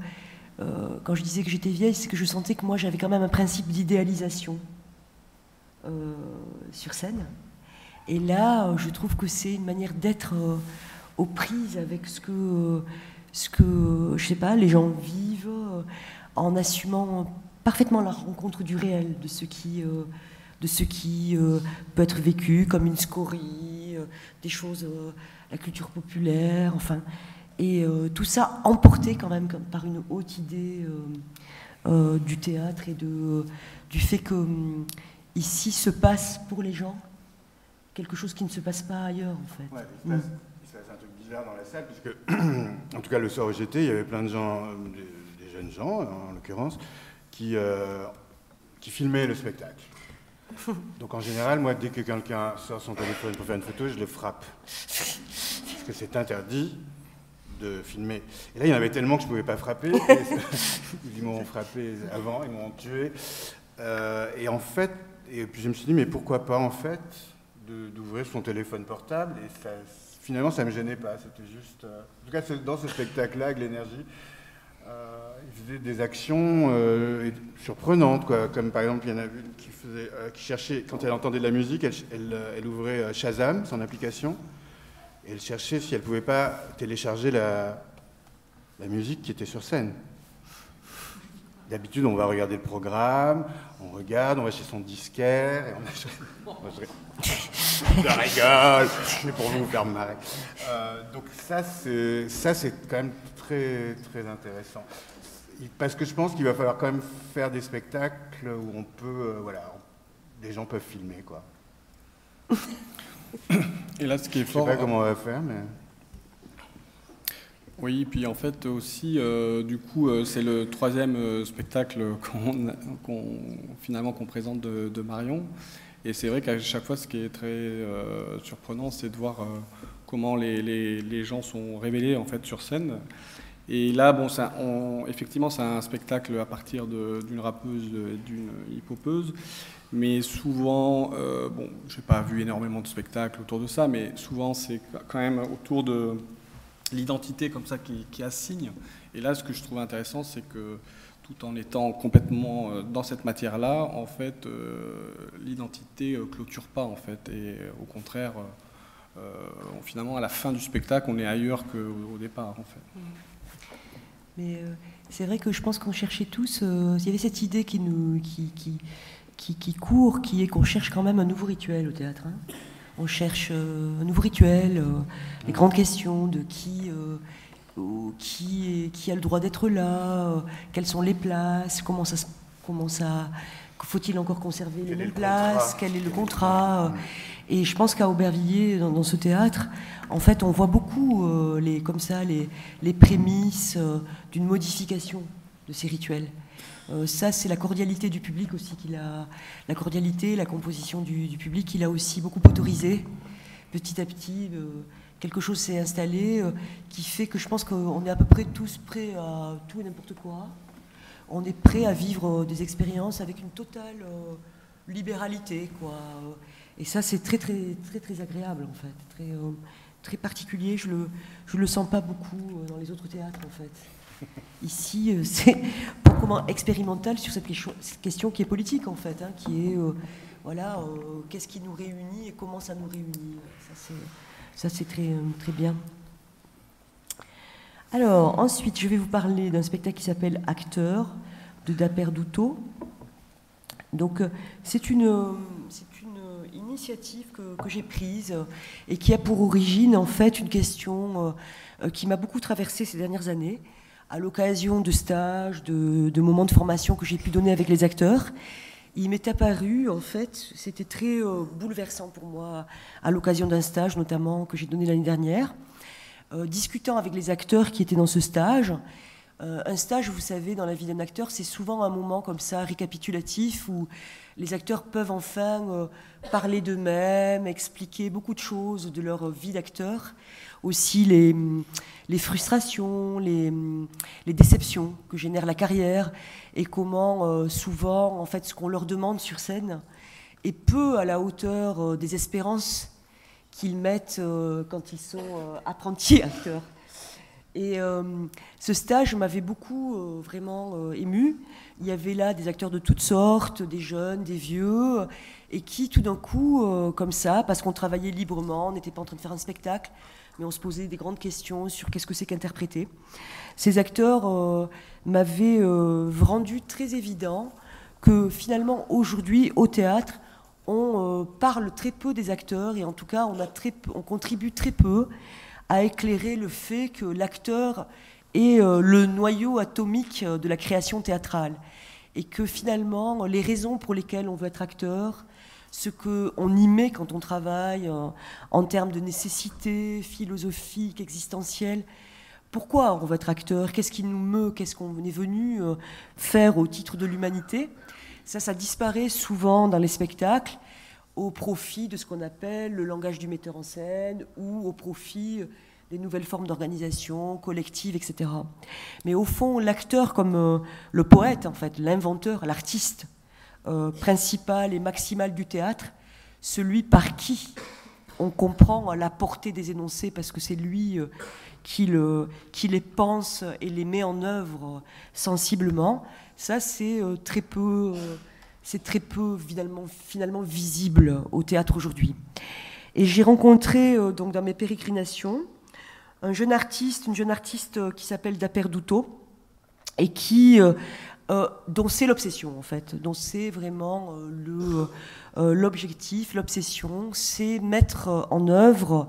quand je disais que j'étais vieille, c'est que je sentais que moi j'avais quand même un principe d'idéalisation sur scène. Et là, je trouve que c'est une manière d'être aux prises avec ce que je sais pas, les gens vivent, en assumant parfaitement la rencontre du réel, de ce qui peut être vécu comme une scorie, des choses, la culture populaire, enfin, et tout ça emporté quand même par une haute idée du théâtre et du fait que ici se passe pour les gens quelque chose qui ne se passe pas ailleurs en fait. Ouais, il se passe un truc bizarre dans la salle, puisque, en tout cas le soir où j'étais, il y avait plein de gens, des jeunes gens en l'occurrence, qui filmaient le spectacle. Donc en général, moi, dès que quelqu'un sort son téléphone pour faire une photo, je le frappe. Parce que c'est interdit de filmer. Et là, il y en avait tellement que je ne pouvais pas frapper. Ils m'ont frappé avant, ils m'ont tué. Et en fait, et puis je me suis dit, mais pourquoi pas en fait d'ouvrir son téléphone portable, et finalement ça ne me gênait pas, c'était juste... en tout cas dans ce spectacle-là, avec l'énergie, il faisait des actions surprenantes, quoi. Comme par exemple il y en a une qui cherchait, quand elle entendait de la musique, elle ouvrait Shazam, son application, et elle cherchait si elle ne pouvait pas télécharger la musique qui était sur scène. D'habitude, on va regarder le programme, on va chez son disquaire, et je rigole, c'est pour vous faire marrer. Donc ça, c'est quand même très, très intéressant. Parce que je pense qu'il va falloir quand même faire des spectacles où on peut, des gens peuvent filmer, quoi. Et là, ce qui est fort... Je ne sais pas comment on va faire, mais... Oui, puis en fait aussi, du coup, c'est le 3e spectacle qu'on présente de Marion. Et c'est vrai qu'à chaque fois, ce qui est très surprenant, c'est de voir comment les gens sont révélés en fait sur scène. Et là, bon, effectivement, c'est un spectacle à partir d'une rappeuse et d'une hip-hopeuse, mais souvent, bon, je n'ai pas vu énormément de spectacles autour de ça, mais souvent c'est quand même autour de l'identité comme ça qui assigne. Et là, ce que je trouve intéressant, c'est que tout en étant complètement dans cette matière-là, en fait, l'identité clôture pas, en fait, et au contraire, finalement, à la fin du spectacle, on est ailleurs qu'au départ, en fait. Mais c'est vrai que je pense qu'on cherchait tous, il y avait cette idée qui court, qui est qu'on cherche quand même un nouveau rituel au théâtre. Hein. On cherche un nouveau rituel, les grandes questions de qui a le droit d'être là, quelles sont les places, comment ça faut-il encore conserver les mêmes places, quel est le contrat. Et je pense qu'à Aubervilliers, dans ce théâtre, en fait, on voit beaucoup les prémices d'une modification de ces rituels. Ça, c'est la cordialité du public aussi la cordialité, la composition du public qu'il a aussi beaucoup autorisé. Petit à petit, quelque chose s'est installé qui fait que je pense qu'on est à peu près tous prêts à tout et n'importe quoi. On est prêt à vivre des expériences avec une totale libéralité, quoi. Et ça, c'est très, très, très, très agréable, en fait. Très, très particulier. Je le sens pas beaucoup dans les autres théâtres, en fait. Ici, c'est beaucoup expérimental sur cette question qui est politique, en fait, hein, qui est, qu'est-ce qui nous réunit et comment ça nous réunit. Ça, c'est très, très bien. Alors, ensuite, je vais vous parler d'un spectacle qui s'appelle Acteur, de Daperdutto. Donc, c'est une initiative que j'ai prise et qui a pour origine, en fait, une question qui m'a beaucoup traversée ces dernières années, à l'occasion de stages, de moments de formation que j'ai pu donner avec les acteurs. Il m'est apparu, en fait, c'était très bouleversant pour moi, à l'occasion d'un stage, notamment, que j'ai donné l'année dernière, discutant avec les acteurs qui étaient dans ce stage. Un stage, vous savez, dans la vie d'un acteur, c'est souvent un moment comme ça, récapitulatif, où les acteurs peuvent enfin parler d'eux-mêmes, expliquer beaucoup de choses de leur vie d'acteur, aussi les frustrations, les déceptions que génère la carrière, et comment souvent, en fait, ce qu'on leur demande sur scène est peu à la hauteur des espérances qu'ils mettent quand ils sont apprentis acteurs. Et ce stage m'avait beaucoup vraiment ému. Il y avait là des acteurs de toutes sortes, des jeunes, des vieux, et qui tout d'un coup, comme ça, parce qu'on travaillait librement, on n'était pas en train de faire un spectacle, mais on se posait des grandes questions sur qu'est-ce que c'est qu'interpréter. Ces acteurs m'avaient rendu très évident que finalement aujourd'hui au théâtre, on parle très peu des acteurs, et en tout cas on contribue très peu à éclairer le fait que l'acteur est le noyau atomique de la création théâtrale, et que finalement les raisons pour lesquelles on veut être acteur, ce qu'on y met quand on travaille en termes de nécessité philosophique, existentielle, pourquoi on veut être acteur, qu'est-ce qui nous meut, qu'est-ce qu'on est venu faire au titre de l'humanité, ça disparaît souvent dans les spectacles au profit de ce qu'on appelle le langage du metteur en scène ou au profit des nouvelles formes d'organisation collective, etc. Mais au fond, l'acteur comme le poète, en fait, l'inventeur, l'artiste principal et maximal du théâtre, celui par qui on comprend la portée des énoncés parce que c'est lui qui les pense et les met en œuvre sensiblement, ça c'est très peu finalement visible au théâtre aujourd'hui. Et j'ai rencontré donc dans mes pérégrinations une jeune artiste qui s'appelle Daperdutto et dont c'est l'obsession en fait, dont c'est vraiment l'objectif, l'obsession, c'est mettre en œuvre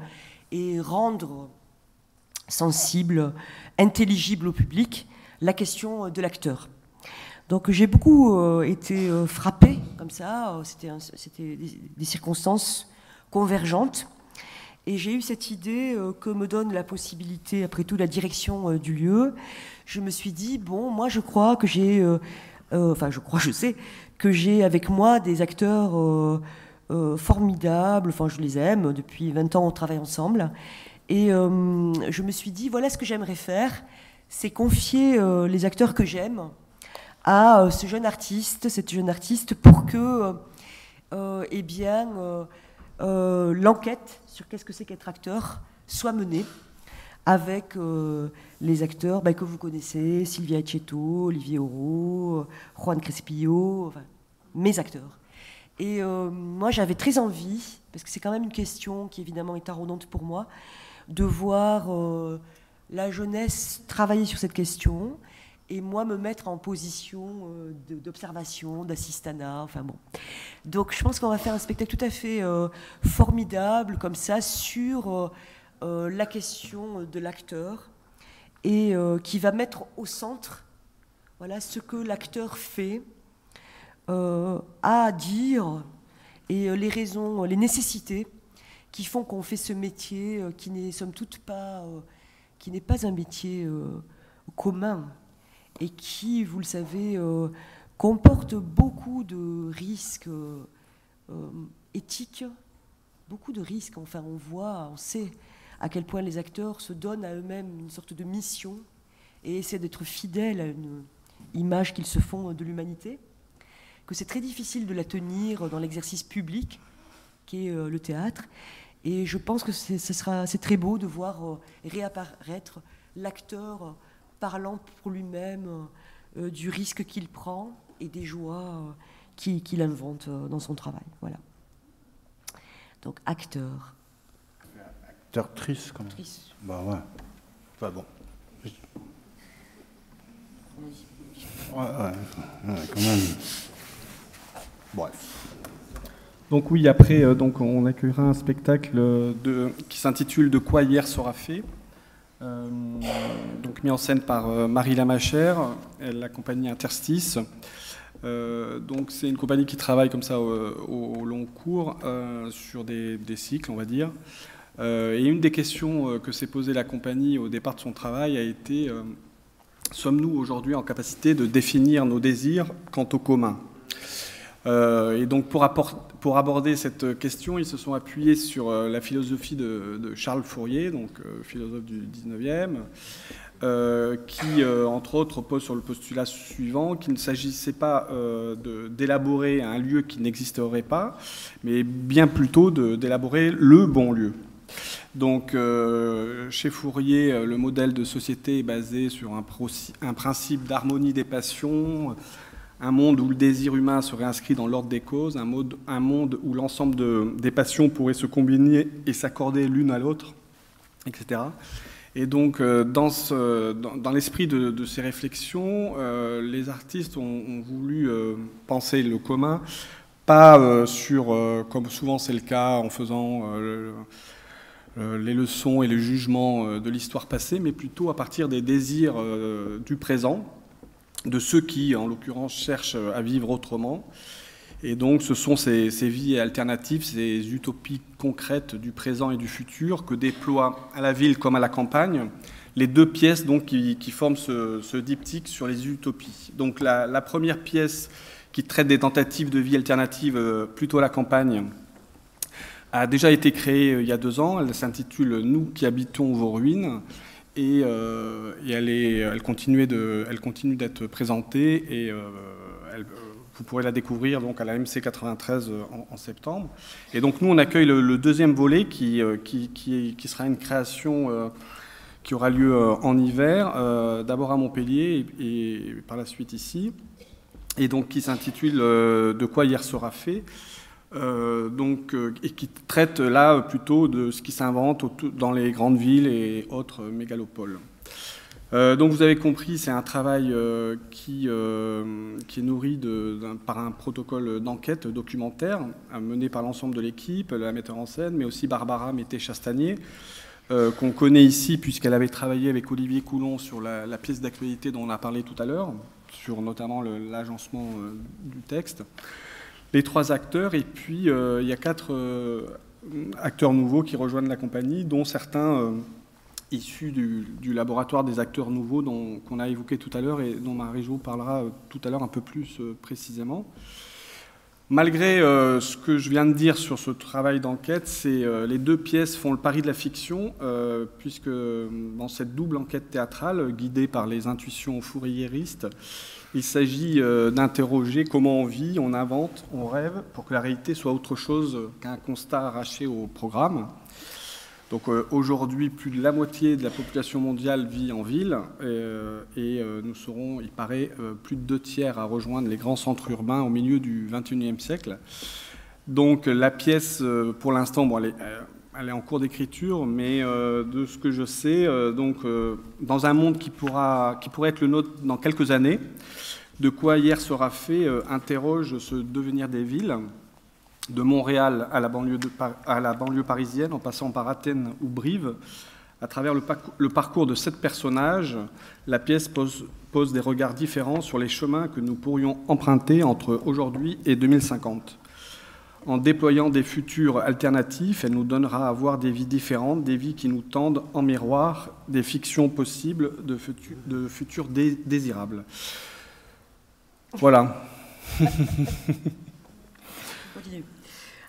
et rendre sensible, intelligible au public la question de l'acteur. Donc j'ai beaucoup été frappée comme ça, c'était des circonstances convergentes. Et j'ai eu cette idée que me donne la possibilité, après tout, la direction du lieu. Je me suis dit, bon, moi je crois que je sais que j'ai avec moi des acteurs formidables, enfin je les aime, depuis 20 ans on travaille ensemble. Et je me suis dit, voilà ce que j'aimerais faire, c'est confier les acteurs que j'aime à ce jeune artiste, cette jeune artiste, pour que eh bien, l'enquête sur qu'est-ce que c'est qu'être acteur soit menée avec les acteurs que vous connaissez, Sylvia Etcheto, Olivier Auro, Juan Crespillo, enfin, mes acteurs. Et moi, j'avais très envie, parce que c'est quand même une question qui évidemment est taraudante pour moi, de voir la jeunesse travailler sur cette question et moi me mettre en position d'observation, d'assistanat, enfin bon. Donc je pense qu'on va faire un spectacle tout à fait formidable, comme ça, sur la question de l'acteur, et qui va mettre au centre, voilà, ce que l'acteur fait, a à dire, et les raisons, les nécessités qui font qu'on fait ce métier qui n'est somme toute pas, qui n'est pas un métier commun, et qui, vous le savez, comporte beaucoup de risques éthiques, beaucoup de risques. Enfin, on sait à quel point les acteurs se donnent à eux-mêmes une sorte de mission et essaient d'être fidèles à une image qu'ils se font de l'humanité, que c'est très difficile de la tenir dans l'exercice public qui est le théâtre. Et je pense que c'est très beau de voir réapparaître l'acteur parlant pour lui-même du risque qu'il prend et des joies qu'il invente dans son travail. Voilà. Donc, acteur. Acteur triste, quand même. Triste. Bah ouais. Enfin bon. Ouais, quand même. Bref. Donc oui, après, donc on accueillera un spectacle qui s'intitule « De quoi hier sera fait ». Donc mis en scène par Marie Lamachère, la compagnie Interstice. Donc c'est une compagnie qui travaille comme ça au long cours sur des cycles, on va dire. Et une des questions que s'est posée la compagnie au départ de son travail a été sommes-nous aujourd'hui en capacité de définir nos désirs quant au commun? Et donc pour aborder cette question, ils se sont appuyés sur la philosophie de Charles Fourier, donc philosophe du 19e, qui, entre autres, pose sur le postulat suivant, qu'il ne s'agissait pas d'élaborer un lieu qui n'existerait pas, mais bien plutôt d'élaborer le bon lieu. Donc, chez Fourier, le modèle de société est basé sur un principe d'harmonie des passions, un monde où le désir humain serait inscrit dans l'ordre des causes, un monde où l'ensemble des passions pourraient se combiner et s'accorder l'une à l'autre, etc. Et donc, dans l'esprit de ces réflexions, les artistes ont voulu penser le commun, pas comme souvent c'est le cas, en faisant les leçons et les jugements de l'histoire passée, mais plutôt à partir des désirs du présent, de ceux qui, en l'occurrence, cherchent à vivre autrement. Et donc, ce sont ces vies alternatives, ces utopies concrètes du présent et du futur que déploient à la ville comme à la campagne les deux pièces donc, qui forment ce diptyque sur les utopies. Donc, la première pièce qui traite des tentatives de vie alternative plutôt à la campagne a déjà été créée il y a 2 ans. Elle s'intitule « Nous qui habitons vos ruines ». Et elle continue d'être présentée et vous pourrez la découvrir donc à la MC 93 en septembre. Et donc nous on accueille le deuxième volet qui sera une création qui aura lieu en hiver, d'abord à Montpellier et par la suite ici, et donc qui s'intitule De quoi hier sera fait. Et qui traite là plutôt de ce qui s'invente dans les grandes villes et autres mégalopoles. Donc vous avez compris, c'est un travail qui est nourri par un protocole d'enquête documentaire mené par l'ensemble de l'équipe, la metteur en scène, mais aussi Barbara Mété-Chastanier, qu'on connaît ici puisqu'elle avait travaillé avec Olivier Coulon sur la pièce d'actualité dont on a parlé tout à l'heure, sur notamment l'agencement du texte. Les 3 acteurs, et puis il y a 4 acteurs nouveaux qui rejoignent la compagnie, dont certains issus du laboratoire des acteurs nouveaux qu'on a évoqué tout à l'heure et dont Marie-Jo parlera tout à l'heure un peu plus précisément. Malgré ce que je viens de dire sur ce travail d'enquête, les deux pièces font le pari de la fiction, puisque dans cette double enquête théâtrale, guidée par les intuitions fourriéristes, il s'agit d'interroger comment on vit, on invente, on rêve, pour que la réalité soit autre chose qu'un constat arraché au programme. Donc aujourd'hui, plus de la moitié de la population mondiale vit en ville, et nous serons, il paraît, plus de 2/3 à rejoindre les grands centres urbains au milieu du XXIe siècle. Donc la pièce, pour l'instant, bon, elle est en cours d'écriture, mais de ce que je sais, dans un monde qui pourrait être le nôtre dans quelques années, de quoi hier sera fait interroge ce devenir des villes, de Montréal à la banlieue parisienne, en passant par Athènes ou Brive. À travers le parcours de 7 personnages, la pièce pose des regards différents sur les chemins que nous pourrions emprunter entre aujourd'hui et 2050. En déployant des futurs alternatifs, elle nous donnera à voir des vies différentes, des vies qui nous tendent en miroir, des fictions possibles de futurs désirables. Voilà.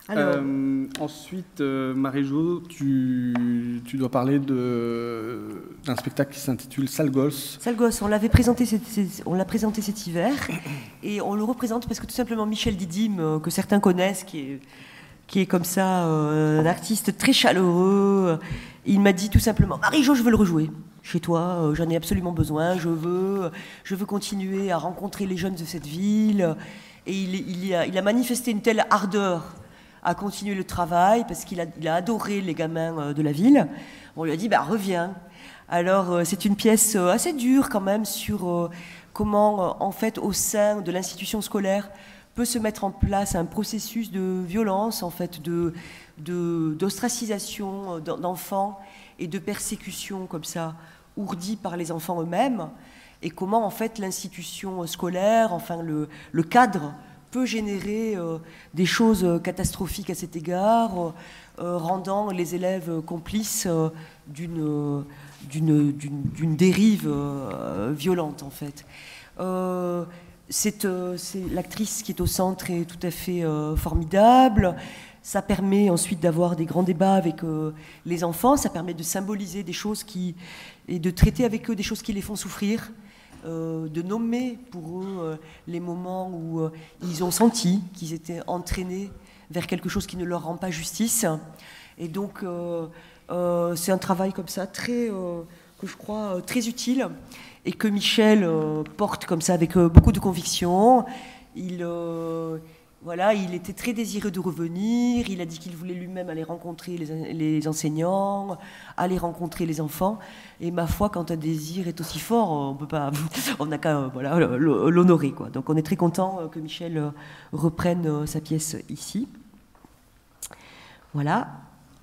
Alors... ensuite, Marie-Jo, tu dois parler d'un spectacle qui s'intitule Sale Gosse. Sale Gosse, on l'a présenté cet hiver et on le représente parce que tout simplement Michel Didim, que certains connaissent, qui est comme ça un artiste très chaleureux, il m'a dit tout simplement « Marie-Jo, je veux le rejouer chez toi, j'en ai absolument besoin, je veux continuer à rencontrer les jeunes de cette ville ». Et il a manifesté une telle ardeur à continuer le travail parce qu'il a adoré les gamins de la ville. On lui a dit « reviens ». Alors c'est une pièce assez dure quand même sur comment en fait au sein de l'institution scolaire peut se mettre en place un processus de violence, en fait d'ostracisation d'enfants et de persécution comme ça, ourdis par les enfants eux-mêmes. Et comment en fait l'institution scolaire, enfin le cadre, peut générer des choses catastrophiques à cet égard, rendant les élèves complices d'une dérive violente en fait. C'est l'actrice qui est au centre est tout à fait formidable. Ça permet ensuite d'avoir des grands débats avec les enfants, ça permet de symboliser des choses et de traiter avec eux des choses qui les font souffrir. De nommer pour eux les moments où ils ont senti qu'ils étaient entraînés vers quelque chose qui ne leur rend pas justice. Et donc, c'est un travail comme ça, que je crois très utile, et que Michel porte comme ça avec beaucoup de conviction. Il était très désireux de revenir, il a dit qu'il voulait lui-même aller rencontrer les enseignants, aller rencontrer les enfants. Et ma foi, quand un désir est aussi fort, on n'a qu'à l'honorer, quoi. Donc on est très content que Michel reprenne sa pièce ici. Voilà.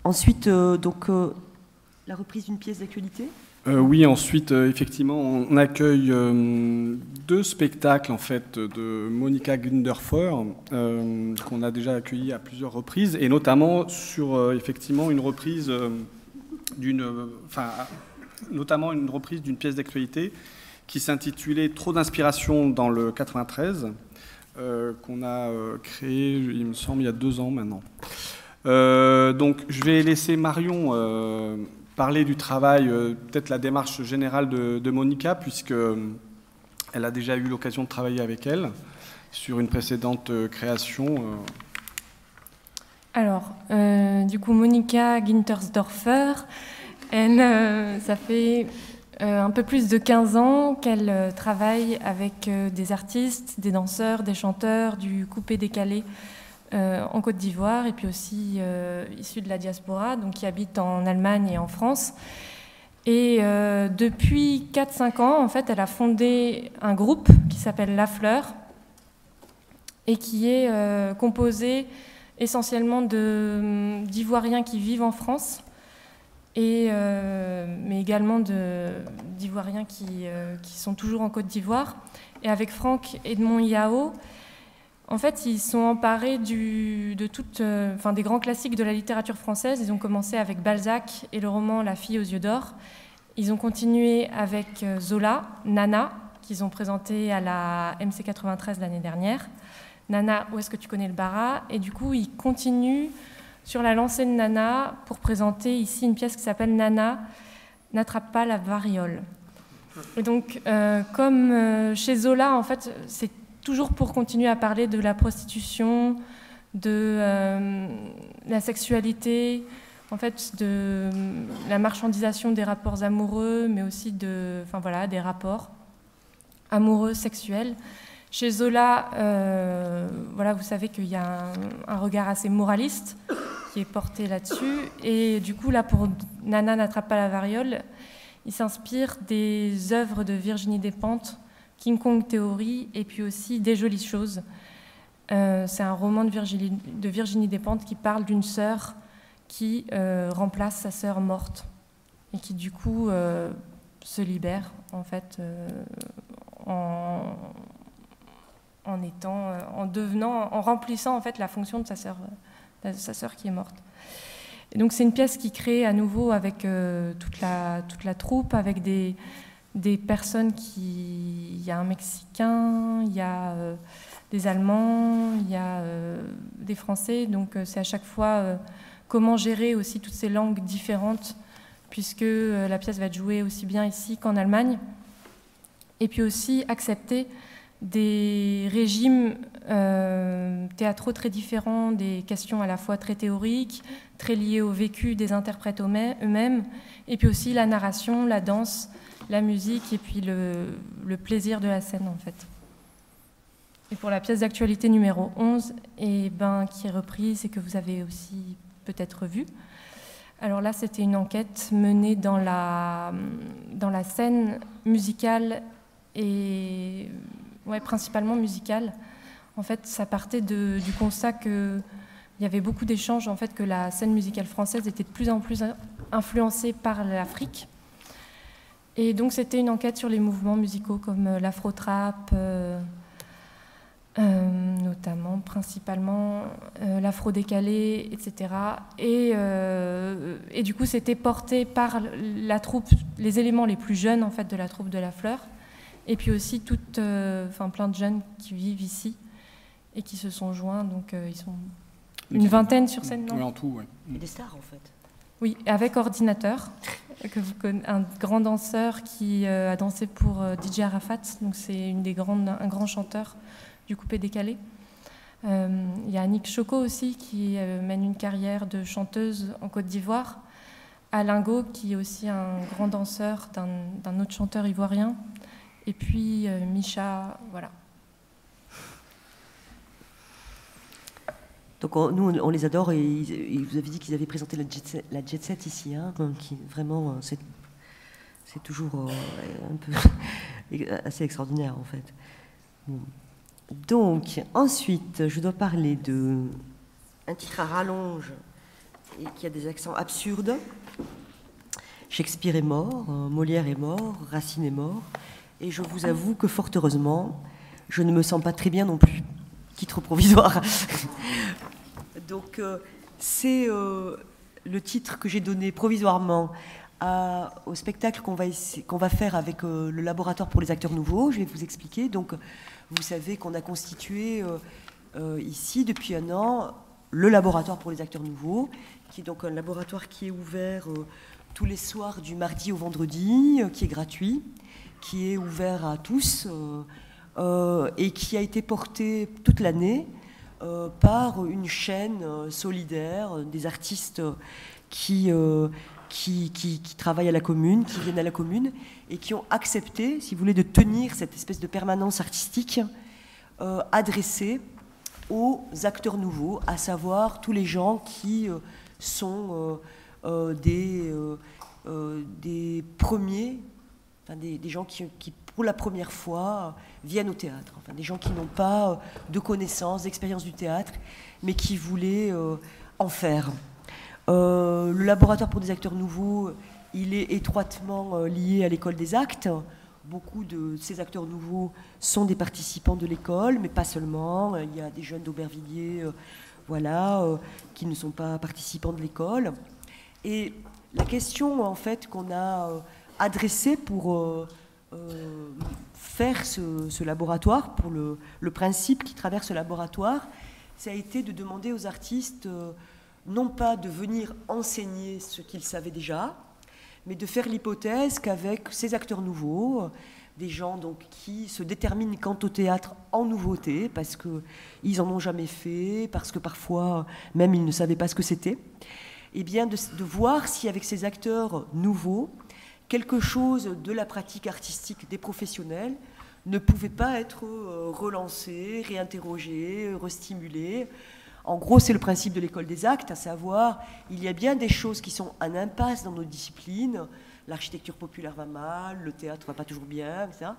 Ensuite, la reprise d'une pièce d'actualité. Oui, ensuite, effectivement, on accueille 2 spectacles en fait de Monika Gunderfer qu'on a déjà accueillis à plusieurs reprises, et notamment sur effectivement une reprise d'une pièce d'actualité qui s'intitulait Trop d'inspiration dans le 93, qu'on a créé, il me semble, il y a 2 ans maintenant. Donc, je vais laisser Marion parler du travail, peut-être la démarche générale de Monika, puisqu'elle a déjà eu l'occasion de travailler avec elle sur une précédente création. Alors, du coup, Monika Gintersdorfer, elle, ça fait un peu plus de 15 ans qu'elle travaille avec des artistes, des danseurs, des chanteurs, du coupé-décalé en Côte d'Ivoire, et puis aussi issus de la diaspora, donc qui habitent en Allemagne et en France. Et depuis 4-5 ans, en fait, elle a fondé un groupe qui s'appelle La Fleur et qui est composé essentiellement d'Ivoiriens qui vivent en France, mais également d'Ivoiriens qui sont toujours en Côte d'Ivoire. Et avec Franck Edmond Yao, en fait, ils sont emparés des grands classiques de la littérature française. Ils ont commencé avec Balzac et le roman La fille aux yeux d'or. Ils ont continué avec Zola, Nana, qu'ils ont présenté à la MC93 l'année dernière. Nana, où est-ce que tu connais le bara? Et du coup, il continue sur la lancée de Nana pour présenter ici une pièce qui s'appelle Nana, n'attrape pas la variole. Et donc, comme chez Zola, en fait, c'est toujours pour continuer à parler de la prostitution, de la sexualité, en fait, de la marchandisation des rapports amoureux, mais aussi des rapports amoureux, sexuels. Chez Zola, vous savez qu'il y a un regard assez moraliste qui est porté là-dessus. Et du coup, là, pour Nana n'attrape pas la variole, il s'inspire des œuvres de Virginie Despentes, King Kong Theory, et puis aussi Des jolies choses. C'est un roman de Virginie Despentes qui parle d'une sœur qui remplace sa sœur morte et qui, du coup, se libère, en fait, en remplissant en fait la fonction de sa sœur qui est morte. Et donc c'est une pièce qui crée à nouveau avec toute la troupe, avec des personnes il y a un Mexicain, il y a des Allemands, il y a des Français, donc c'est à chaque fois comment gérer aussi toutes ces langues différentes, puisque la pièce va être jouée aussi bien ici qu'en Allemagne, et puis aussi accepter des régimes théâtraux très différents, des questions à la fois très théoriques, très liées au vécu des interprètes eux-mêmes, et puis aussi la narration, la danse, la musique, et puis le plaisir de la scène, en fait. Et pour la pièce d'actualité numéro 11, qui est reprise et que vous avez aussi peut-être vue, alors là, c'était une enquête menée dans la scène musicale et principalement musicale. En fait, ça partait du constat qu'il y avait beaucoup d'échanges, en fait, que la scène musicale française était de plus en plus influencée par l'Afrique. Et donc, c'était une enquête sur les mouvements musicaux comme l'afro-trap, notamment, principalement, l'afro-décalé, etc. Et du coup, c'était porté par la troupe, les éléments les plus jeunes, en fait, de la troupe de la Fleur. Et puis aussi plein de jeunes qui vivent ici et qui se sont joints. Donc ils sont une vingtaine sur scène, non ? Oui, en tout, oui. Et des stars, en fait. Oui, avec Ordinateur, un grand danseur qui a dansé pour DJ Arafat. Donc c'est un grand chanteur du coupé décalé. Il y a Annick Choco aussi qui mène une carrière de chanteuse en Côte d'Ivoire. Alain Gault, qui est aussi un grand danseur d'un autre chanteur ivoirien. Et puis Micha, voilà. Donc nous, on les adore, et vous avez dit qu'ils avaient présenté la Jet Set ici, hein, qui vraiment, c'est toujours un peu assez extraordinaire, en fait. Donc, ensuite, je dois parler d'un titre à rallonge et qui a des accents absurdes. Shakespeare est mort, Molière est mort, Racine est mort. Et je vous avoue que, fort heureusement, je ne me sens pas très bien non plus. Titre provisoire. Donc, c'est le titre que j'ai donné provisoirement au spectacle qu'on va faire avec le laboratoire pour les acteurs nouveaux. Je vais vous expliquer. Donc, vous savez qu'on a constitué ici, depuis un an, le laboratoire pour les acteurs nouveaux, qui est donc un laboratoire qui est ouvert tous les soirs du mardi au vendredi, qui est gratuit, qui est ouvert à tous et qui a été porté toute l'année par une chaîne solidaire des artistes qui travaillent à la commune, qui viennent à la commune et qui ont accepté, si vous voulez, de tenir cette espèce de permanence artistique adressée aux acteurs nouveaux, à savoir tous les gens qui sont des premiers, enfin des gens qui, pour la première fois, viennent au théâtre. Enfin, des gens qui n'ont pas de connaissances, d'expérience du théâtre, mais qui voulaient en faire. Le laboratoire pour des acteurs nouveaux, il est étroitement lié à l'école des actes. Beaucoup de ces acteurs nouveaux sont des participants de l'école, mais pas seulement. Il y a des jeunes d'Aubervilliers qui ne sont pas participants de l'école. Et la question, en fait, qu'on a adressée pour faire ce laboratoire, pour le principe qui traverse ce laboratoire, ça a été de demander aux artistes non pas de venir enseigner ce qu'ils savaient déjà, mais de faire l'hypothèse qu'avec ces acteurs nouveaux, des gens donc qui se déterminent quant au théâtre en nouveauté, parce qu'ils n'en ont jamais fait, parce que parfois même ils ne savaient pas ce que c'était, et bien de voir si avec ces acteurs nouveaux, quelque chose de la pratique artistique des professionnels ne pouvait pas être relancé, réinterrogé, restimulé. En gros, c'est le principe de l'école des actes, à savoir, il y a bien des choses qui sont en impasse dans nos disciplines. L'architecture populaire va mal, le théâtre va pas toujours bien, etc.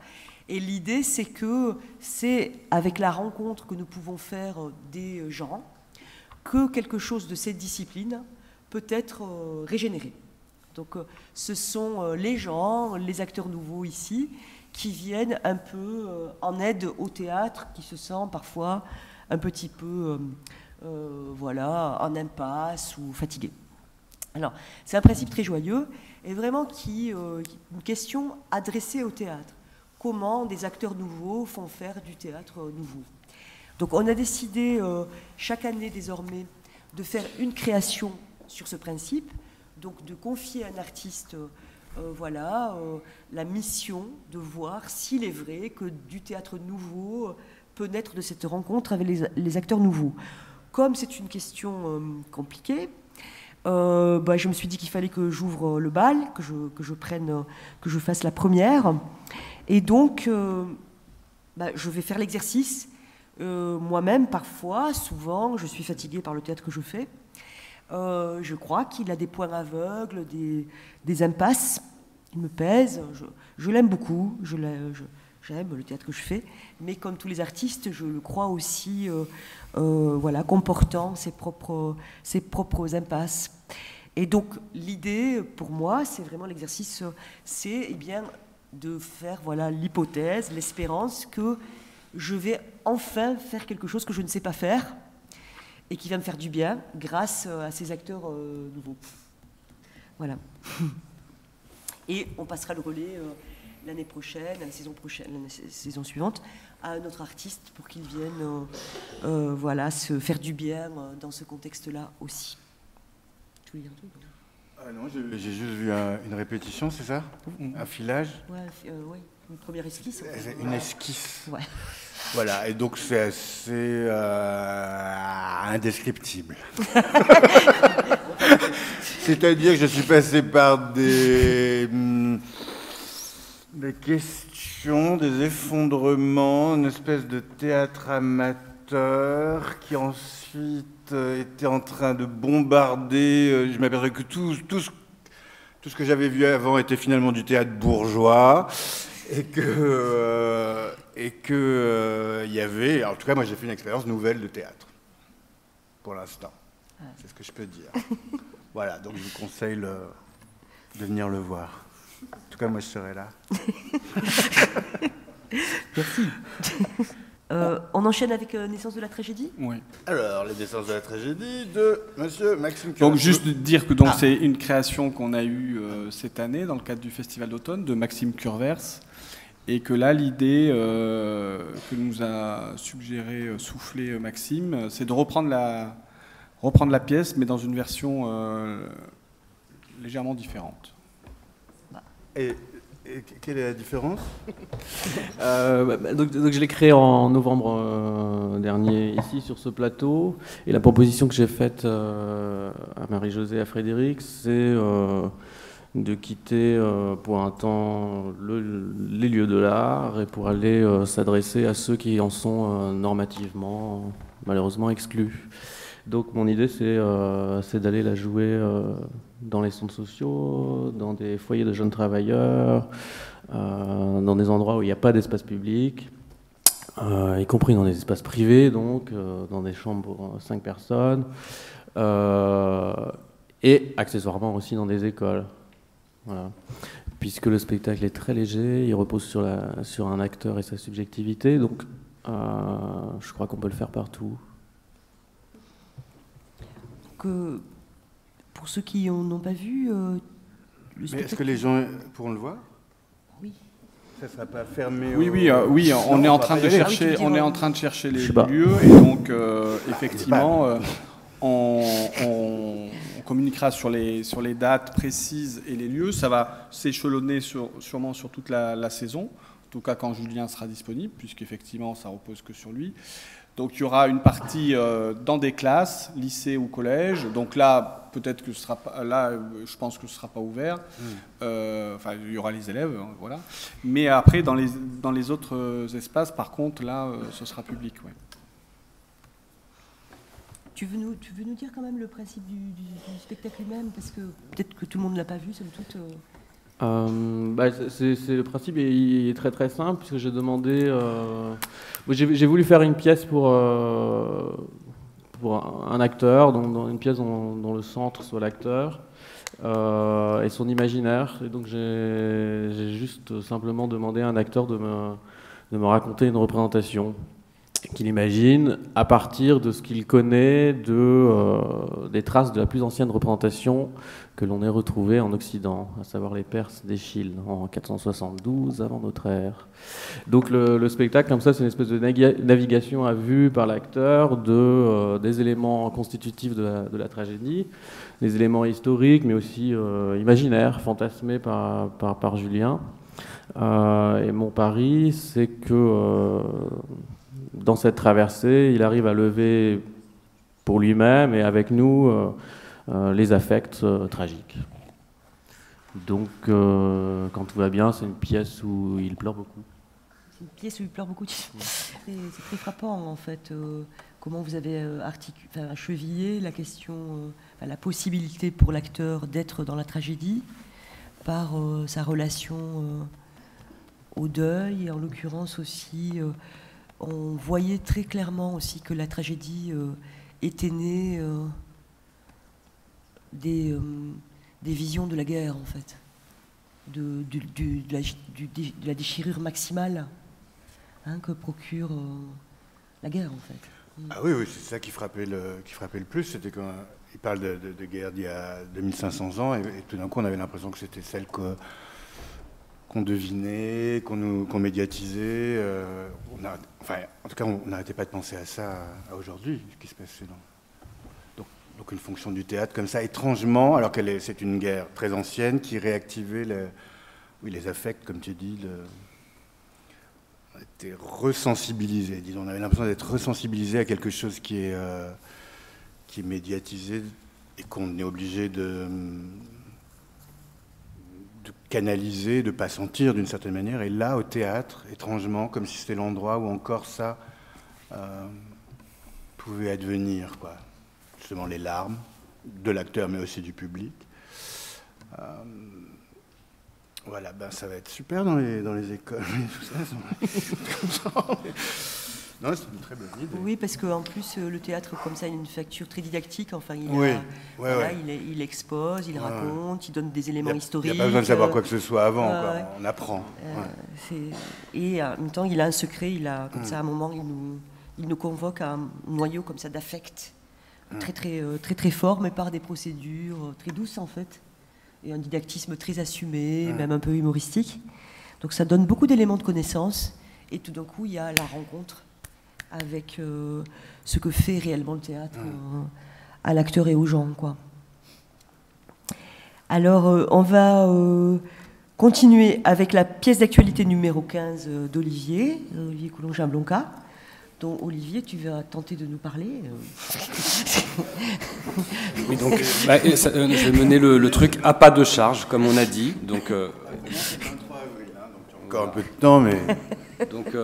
Et l'idée, c'est que c'est avec la rencontre que nous pouvons faire des gens que quelque chose de cette discipline peut être régénéré. Donc, ce sont les gens, les acteurs nouveaux ici, qui viennent un peu en aide au théâtre, qui se sent parfois un petit peu voilà, en impasse ou fatigué. Alors, c'est un principe très joyeux et vraiment une question adressée au théâtre. Comment des acteurs nouveaux font faire du théâtre nouveau? Donc, on a décidé chaque année désormais de faire une création sur ce principe, donc de confier à un artiste la mission de voir s'il est vrai que du théâtre nouveau peut naître de cette rencontre avec les acteurs nouveaux. Comme c'est une question compliquée, je me suis dit qu'il fallait que j'ouvre le bal, que je fasse la première. Et donc, je vais faire l'exercice. Moi-même, parfois, souvent, je suis fatiguée par le théâtre que je fais. Je crois qu'il a des points aveugles, des impasses. Il me pèse. Je l'aime beaucoup. J'aime le théâtre que je fais. Mais comme tous les artistes, je le crois aussi comportant ses propres impasses. Et donc, l'idée, pour moi, c'est vraiment l'exercice, c'est de faire l'hypothèse, l'espérance que je vais enfin faire quelque chose que je ne sais pas faire, et qui va me faire du bien grâce à ces acteurs nouveaux. Voilà. Et on passera le relais l'année prochaine, la saison suivante, à un autre artiste pour qu'il vienne se faire du bien dans ce contexte-là aussi. Tu voulais dire un truc ? Non, j'ai juste vu une répétition, c'est ça ? Un filage ? Oui, une première esquisse. Une esquisse. Ouais. Voilà, et donc c'est assez indescriptible. C'est-à-dire que je suis passé par des questions, des effondrements, une espèce de théâtre amateur qui ensuite était en train de bombarder. Je m'aperçois que tout ce que j'avais vu avant était finalement du théâtre bourgeois. Et que y avait, en tout cas moi j'ai fait une expérience nouvelle de théâtre, pour l'instant, c'est ce que je peux dire. Voilà, donc je vous conseille de venir le voir. En tout cas moi je serai là. Merci. On enchaîne avec Naissance de la tragédie ? Oui. Alors, les Naissances de la tragédie de monsieur Maxime Curvers. Donc juste dire que c'est une création qu'on a eue cette année dans le cadre du Festival d'automne de Maxime Curvers. Et que là, l'idée que nous a soufflé Maxime, c'est de reprendre la pièce, mais dans une version légèrement différente. Et quelle est la différence ? Donc je l'ai créé en novembre dernier, ici, sur ce plateau. Et la proposition que j'ai faite à Marie-Josée et à Frédéric, c'est de quitter pour un temps les lieux de l'art et pour aller s'adresser à ceux qui en sont normativement, malheureusement, exclus. Donc mon idée, c'est d'aller la jouer dans les centres sociaux, dans des foyers de jeunes travailleurs, dans des endroits où il n'y a pas d'espace public, y compris dans des espaces privés, donc dans des chambres pour 5 personnes, et accessoirement aussi dans des écoles. Voilà. Puisque le spectacle est très léger, il repose sur un acteur et sa subjectivité, donc je crois qu'on peut le faire partout. Pour ceux qui n'ont pas vu, le spectacle... Mais est-ce que les gens pourront le voir ? Oui. ça ne sera pas fermé. Oui, on est en train de chercher, les lieux et donc effectivement, on communiquera sur les dates précises et les lieux. Ça va s'échelonner sûrement sur toute la saison, en tout cas quand Julien sera disponible, puisqu'effectivement ça repose que sur lui. Donc il y aura une partie dans des classes, lycée ou collège. Donc là, peut-être que ce sera pas, là, je pense que ce sera pas ouvert. Enfin, il y aura les élèves, voilà. Mais après, dans les autres espaces, par contre, là, ce sera public, ouais. Tu veux nous dire quand même le principe du spectacle lui-même, parce que peut-être que tout le monde ne l'a pas vu, somme toute. Le principe est très très simple, puisque j'ai demandé... j'ai voulu faire une pièce pour un acteur, dans une pièce dont le centre soit l'acteur et son imaginaire. Et donc j'ai juste simplement demandé à un acteur de me raconter une représentation qu'il imagine à partir de ce qu'il connaît des traces de la plus ancienne représentation que l'on ait retrouvée en Occident, à savoir les Perses d'Échille, en 472 avant notre ère. Donc le spectacle, comme ça, c'est une espèce de navigation à vue par l'acteur des éléments constitutifs de la tragédie, des éléments historiques, mais aussi imaginaires, fantasmés par Julien. Et mon pari, c'est que dans cette traversée, il arrive à lever pour lui-même et avec nous les affects tragiques. Donc, quand tout va bien, c'est une pièce où il pleure beaucoup. C'est une pièce où il pleure beaucoup. C'est très frappant, en fait, comment vous avez chevillé la question, la possibilité pour l'acteur d'être dans la tragédie par sa relation au deuil, et en l'occurrence aussi... on voyait très clairement aussi que la tragédie était née des visions de la guerre, en fait, de la déchirure maximale que procure la guerre, en fait. Ah oui, c'est ça qui frappait le plus. C'était quand il parle de guerre d'il y a 2500 ans, et tout d'un coup, on avait l'impression que c'était celle qu'on devinait, qu'on médiatisait. En tout cas, on n'arrêtait pas de penser à ça à aujourd'hui, ce qui se passait donc une fonction du théâtre comme ça, étrangement, alors que c'est une guerre très ancienne qui réactivait les affects, comme tu dis. On était resensibilisés, disons. On avait l'impression d'être resensibilisés à quelque chose qui est médiatisé et qu'on est obligé de canaliser, de ne pas sentir d'une certaine manière. Et là, au théâtre, étrangement, comme si c'était l'endroit où encore ça pouvait advenir, quoi. Justement, les larmes de l'acteur, mais aussi du public. Voilà, ça va être super dans les écoles. Tout ça. Non, c'est une très bonne idée. Oui, parce qu'en plus, le théâtre, comme ça, a une facture très didactique. Enfin, il expose, il raconte, il donne des éléments historiques. Il n'y a pas besoin de savoir quoi que ce soit avant, on apprend. Et en même temps, il a un secret, comme ça, à un moment, il nous convoque à un noyau comme ça d'affect, très fort, mais par des procédures très douces, en fait, et un didactisme très assumé, même un peu humoristique. Donc ça donne beaucoup d'éléments de connaissance, et tout d'un coup, il y a la rencontre avec ce que fait réellement le théâtre à l'acteur et aux gens, quoi. Alors, on va continuer avec la pièce d'actualité numéro 15 d'Olivier Coulon-Jablonka, dont Olivier, tu vas tenter de nous parler. Oui, donc, je vais mener le truc à pas de charge, comme on a dit. Donc, encore un peu de temps, mais... donc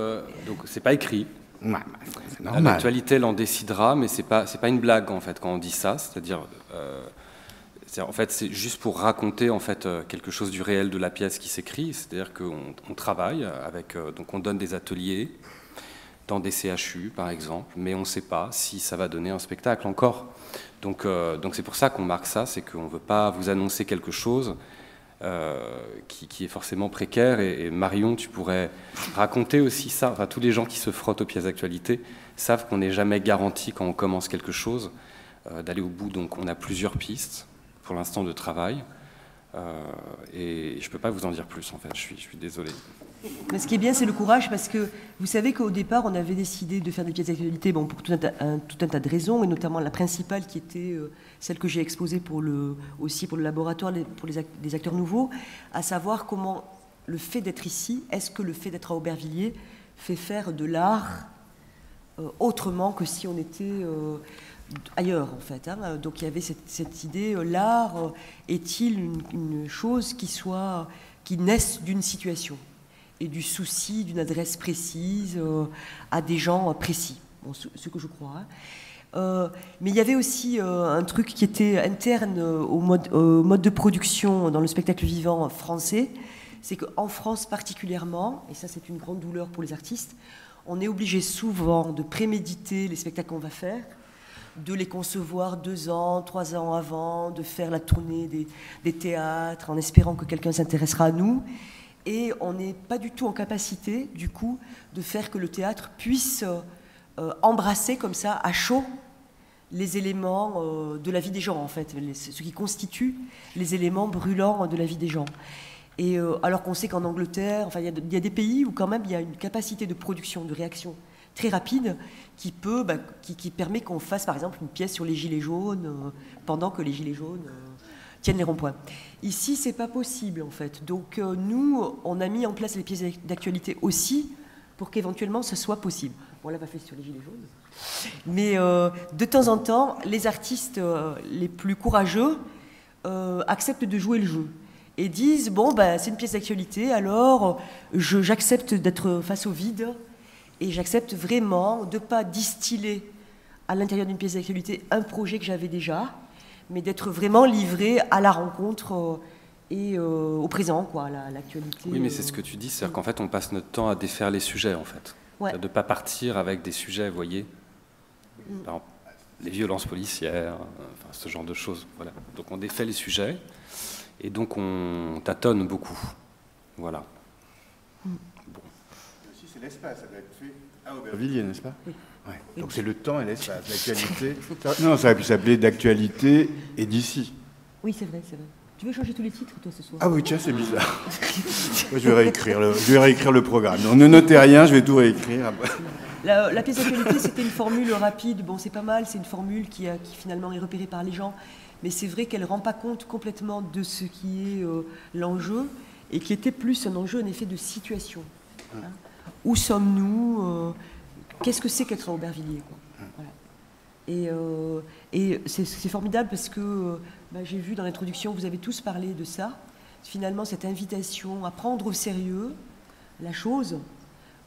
c'est pas écrit. C'est normal. L'actualité l'en décidera, mais c'est pas une blague en fait quand on dit ça. C'est-à-dire, en fait, c'est juste pour raconter en fait quelque chose du réel de la pièce qui s'écrit. C'est-à-dire qu'on travaille avec, donc on donne des ateliers dans des CHU par exemple, mais on ne sait pas si ça va donner un spectacle encore. Donc c'est pour ça qu'on marque ça, c'est qu'on ne veut pas vous annoncer quelque chose qui est forcément précaire. Et Marion, tu pourrais raconter aussi ça. Enfin, tous les gens qui se frottent aux pièces d'actualité savent qu'on n'est jamais garanti quand on commence quelque chose d'aller au bout. Donc on a plusieurs pistes pour l'instant de travail et je ne peux pas vous en dire plus en fait, je suis désolé. Mais ce qui est bien, c'est le courage, parce que vous savez qu'au départ, on avait décidé de faire des pièces d'actualité, bon, pour tout un tas de raisons, et notamment la principale qui était celle que j'ai exposée aussi pour le laboratoire, pour des acteurs nouveaux, à savoir comment le fait d'être ici, est-ce que le fait d'être à Aubervilliers fait faire de l'art autrement que si on était ailleurs, en fait. Hein. Donc il y avait cette idée, l'art est-il une chose qui naisse d'une situation et du souci d'une adresse précise à des gens précis, bon, ce que je crois. Hein. Mais il y avait aussi un truc qui était interne au mode de production dans le spectacle vivant français, c'est qu'en France particulièrement, et ça c'est une grande douleur pour les artistes, on est obligé souvent de préméditer les spectacles qu'on va faire, de les concevoir 2 ans, 3 ans avant, de faire la tournée des théâtres en espérant que quelqu'un s'intéressera à nous. Et on n'est pas du tout en capacité, du coup, de faire que le théâtre puisse embrasser comme ça, à chaud, les éléments de la vie des gens, en fait, ce qui constitue les éléments brûlants de la vie des gens. Et alors qu'on sait qu'en Angleterre, enfin, il y a des pays où quand même il y a une capacité de production, de réaction très rapide qui permet qu'on fasse par exemple une pièce sur les gilets jaunes pendant que les gilets jaunes tiennent les ronds-points. Ici, c'est pas possible en fait. Donc nous, on a mis en place les pièces d'actualité aussi pour qu'éventuellement ce soit possible. Bon, on l'a pas fait sur les gilets jaunes, mais de temps en temps, les artistes les plus courageux acceptent de jouer le jeu. Et disent, bon, c'est une pièce d'actualité, alors j'accepte d'être face au vide et j'accepte vraiment de ne pas distiller à l'intérieur d'une pièce d'actualité un projet que j'avais déjà, mais d'être vraiment livré à la rencontre et au présent, quoi, l'actualité. Oui, mais c'est ce que tu dis, c'est-à-dire qu'en fait, on passe notre temps à défaire les sujets, en fait. Ouais. De ne pas partir avec des sujets, vous voyez, par exemple, les violences policières, enfin, ce genre de choses. Voilà. Donc on défait les sujets. Et donc on tâtonne beaucoup. Voilà. Bon. Aussi, c'est l'espace, ça doit être fait à Aubervilliers, n'est-ce pas? Oui. Ouais. Donc c'est le temps et l'espace, l'actualité. Non, ça aurait pu s'appeler d'actualité et d'ici. Oui, c'est vrai, c'est vrai. Tu veux changer tous les titres, toi, ce soir? Ah oui, tiens, c'est bizarre. Moi, je vais réécrire le programme. Non, ne notez rien, je vais tout réécrire. La pièce d'actualité, c'était une formule rapide. Bon, c'est pas mal, c'est une formule qui finalement est repérée par les gens. Mais c'est vrai qu'elle ne rend pas compte complètement de ce qui est l'enjeu, et qui était plus un enjeu, en effet, de situation. Hein. Où sommes-nous qu'est-ce que c'est qu'être à Aubervilliers, quoi. Voilà. Et c'est formidable parce que j'ai vu dans l'introduction, vous avez tous parlé de ça. Finalement, cette invitation à prendre au sérieux la chose,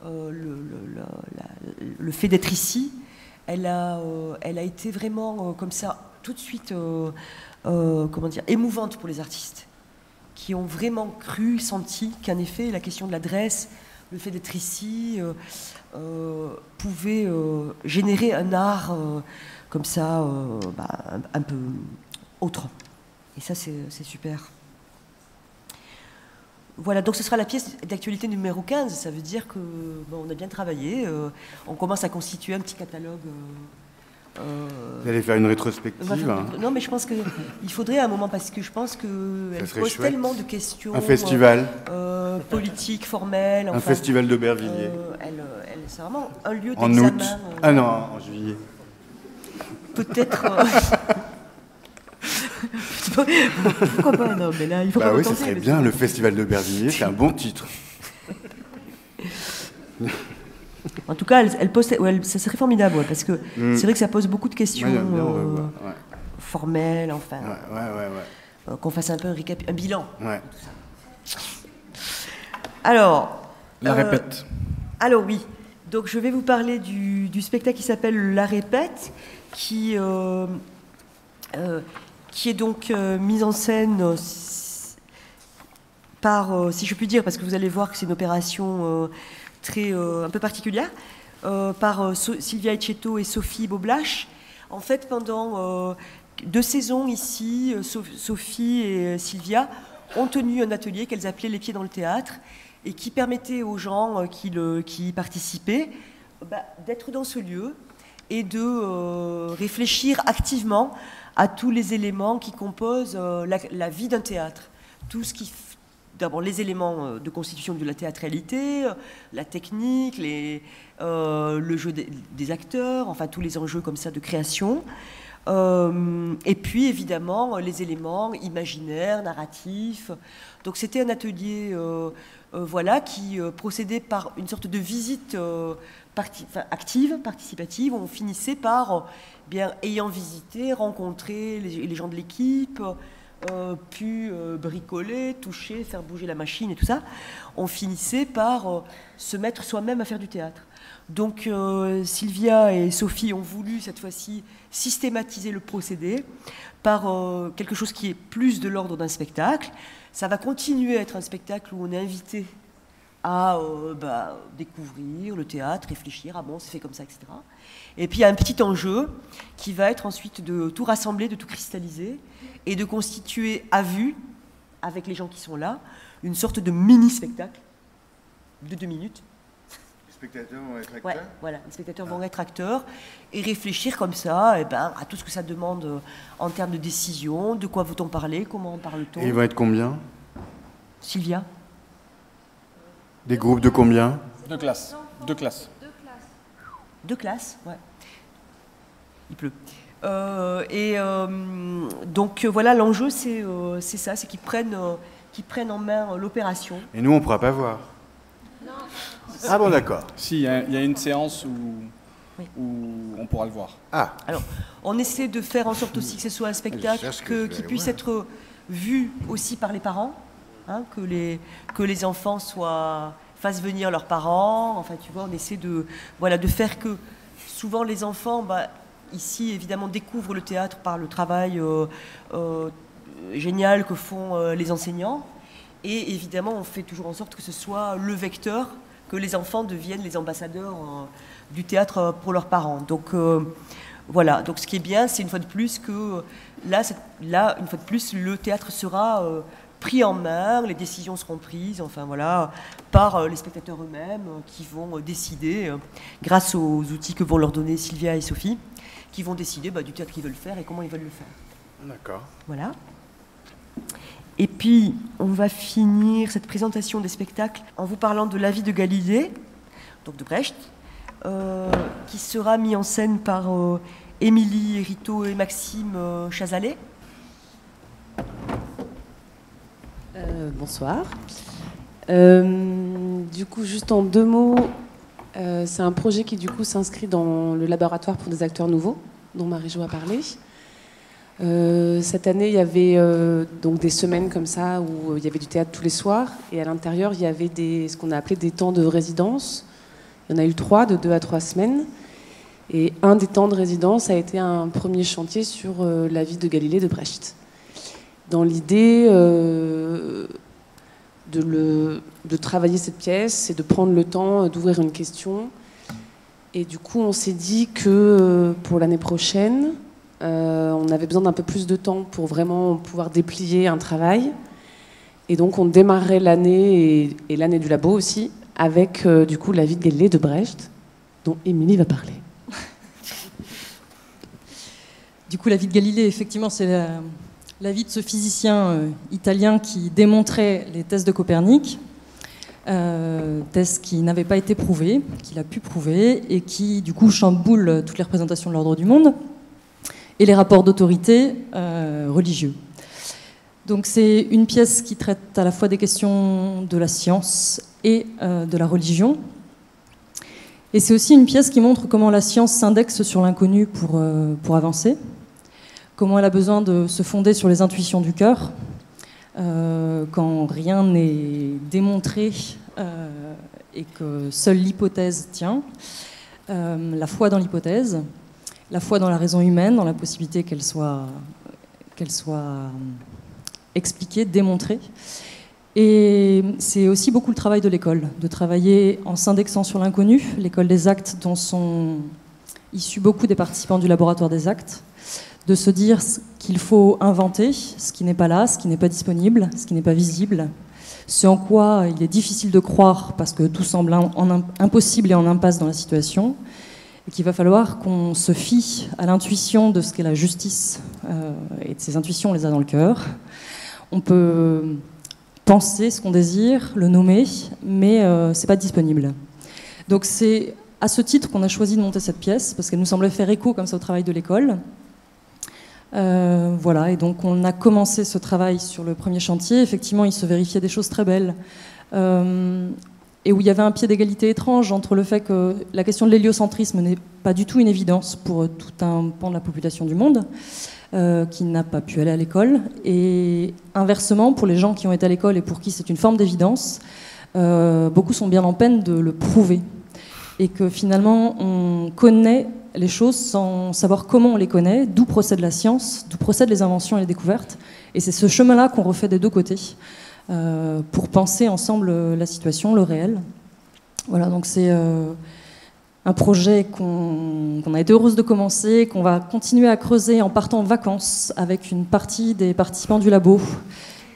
le fait d'être ici, elle a été vraiment comme ça, tout de suite émouvante pour les artistes, qui ont vraiment cru, senti qu'en effet la question de l'adresse, le fait d'être ici pouvait générer un art comme ça un peu autre. Et ça c'est super. Voilà, donc ce sera la pièce d'actualité numéro 15, ça veut dire que on a bien travaillé, on commence à constituer un petit catalogue. Vous allez faire une rétrospective, hein. Non, mais je pense qu'il faudrait un moment, parce que je pense qu'elle pose tellement de questions. Un festival politique, formel. Un festival d'Aubervilliers. C'est vraiment un lieu en d'examen. Août. Ah non, en juillet. Peut-être. Pourquoi pas? Non, mais là, il faut pas oui, ça serait bien, le festival d'Aubervilliers, c'est un bon titre. En tout cas, ça serait formidable, parce que c'est vrai que ça pose beaucoup de questions formelles, enfin. Qu'on fasse un peu un bilan. Ouais. Tout ça. Alors. La répète. Alors oui. Donc je vais vous parler du spectacle qui s'appelle La Répète, qui est donc mise en scène par, si je puis dire, parce que vous allez voir que c'est une opération un peu particulière, par Sylvia Etcheto et Sophie Beaublache. En fait, pendant 2 saisons ici, Sophie et Sylvia ont tenu un atelier qu'elles appelaient Les Pieds dans le théâtre, et qui permettait aux gens qui y participaient d'être dans ce lieu et de réfléchir activement à tous les éléments qui composent la vie d'un théâtre, tout ce qui d'abord les éléments de constitution de la théâtralité, la technique, le jeu des acteurs, enfin tous les enjeux comme ça de création. Et puis évidemment les éléments imaginaires, narratifs. Donc c'était un atelier voilà, qui procédait par une sorte de visite active, participative. On finissait par, bien, ayant visité, rencontrer les gens de l'équipe, pu bricoler, toucher, faire bouger la machine et tout ça, on finissait par se mettre soi-même à faire du théâtre. Donc Sylvia et Sophie ont voulu cette fois-ci systématiser le procédé par quelque chose qui est plus de l'ordre d'un spectacle. Ça va continuer à être un spectacle où on est invité à découvrir le théâtre, réfléchir, ah bon, c'est fait comme ça, etc. Et puis il y a un petit enjeu qui va être ensuite de tout rassembler, de tout cristalliser et de constituer à vue, avec les gens qui sont là, une sorte de mini-spectacle de 2 minutes. Les spectateurs vont être acteurs ? Ouais, voilà, les spectateurs vont être acteurs et réfléchir comme ça à tout ce que ça demande en termes de décision, de quoi veut-on parler, comment en parle-t-on. Et ils vont être combien ? Sylvia ? Des groupes de combien ? 2 classes. 2 classes. 2 classes, ouais. Il pleut. Donc voilà, l'enjeu c'est ça, c'est qu'ils prennent en main l'opération. Et nous, on ne pourra pas voir. Non. Ah bon, d'accord. Si, il y a une séance où on pourra le voir. Ah. Alors, on essaie de faire en sorte aussi que ce soit un spectacle qui puisse être vu aussi par les parents, hein, que les enfants fassent venir leurs parents. Enfin, tu vois, on essaie de faire que souvent les enfants, ici évidemment, découvrent le théâtre par le travail génial que font les enseignants. Et évidemment, on fait toujours en sorte que ce soit le vecteur, que les enfants deviennent les ambassadeurs du théâtre pour leurs parents. Donc voilà, donc ce qui est bien, c'est une fois de plus que là, une fois de plus, le théâtre sera pris en main, les décisions seront prises, enfin voilà, par les spectateurs eux-mêmes qui vont décider, grâce aux outils que vont leur donner Sylvia et Sophie, qui vont décider du théâtre qu'ils veulent faire et comment ils veulent le faire. D'accord. Voilà. Et puis, on va finir cette présentation des spectacles en vous parlant de La vie de Galilée, donc de Brecht, qui sera mis en scène par Émilie Hériteau et Maxime Chazalet. Bonsoir. Du coup, juste en 2 mots, c'est un projet qui du coup s'inscrit dans le laboratoire pour des acteurs nouveaux, dont Marie-Jo a parlé. Cette année, il y avait donc des semaines comme ça où il y avait du théâtre tous les soirs, et à l'intérieur, il y avait ce qu'on a appelé des temps de résidence. Il y en a eu 3, de 2 à 3 semaines. Et un des temps de résidence a été un premier chantier sur la vie de Galilée de Brecht. Dans l'idée de travailler cette pièce et de prendre le temps d'ouvrir une question. Et du coup, on s'est dit que pour l'année prochaine, on avait besoin d'un peu plus de temps pour vraiment pouvoir déplier un travail. Et donc, on démarrait l'année, et l'année du labo aussi, avec du coup la vie de Galilée de Brecht, dont Émilie va parler. Du coup, la vie de Galilée, effectivement, c'est la vie de ce physicien italien qui démontrait les thèses de Copernic, thèses qui n'avaient pas été prouvées, qu'il a pu prouver, et qui, du coup, chamboulent toutes les représentations de l'ordre du monde et les rapports d'autorité religieux. Donc c'est une pièce qui traite à la fois des questions de la science et de la religion. Et c'est aussi une pièce qui montre comment la science s'indexe sur l'inconnu pour avancer, comment elle a besoin de se fonder sur les intuitions du cœur, quand rien n'est démontré et que seule l'hypothèse tient, la foi dans l'hypothèse, la foi dans la raison humaine, dans la possibilité qu'elle soit expliquée, démontrée. Et c'est aussi beaucoup le travail de l'école, de travailler en s'indexant sur l'inconnu, l'école des actes dont sont issus beaucoup des participants du laboratoire des actes, de se dire qu'il faut inventer ce qui n'est pas là, ce qui n'est pas disponible, ce qui n'est pas visible, ce en quoi il est difficile de croire parce que tout semble impossible et en impasse dans la situation, et qu'il va falloir qu'on se fie à l'intuition de ce qu'est la justice, et de ces intuitions, on les a dans le cœur. On peut penser ce qu'on désire, le nommer, mais c'est pas disponible. Donc c'est à ce titre qu'on a choisi de monter cette pièce, parce qu'elle nous semblait faire écho comme ça au travail de l'école. Voilà, et donc on a commencé ce travail sur le premier chantier. Effectivement, il se vérifiait des choses très belles, et où il y avait un pied d'égalité étrange entre le fait que la question de l'héliocentrisme n'est pas du tout une évidence pour tout un pan de la population du monde, qui n'a pas pu aller à l'école, et inversement, pour les gens qui ont été à l'école et pour qui c'est une forme d'évidence, beaucoup sont bien en peine de le prouver. Et que finalement, on connaît les choses sans savoir comment on les connaît, d'où procède la science, d'où procèdent les inventions et les découvertes. Et c'est ce chemin-là qu'on refait des deux côtés, pour penser ensemble la situation, le réel. Voilà, donc c'est un projet qu'on a été heureuse de commencer, qu'on va continuer à creuser en partant en vacances avec une partie des participants du labo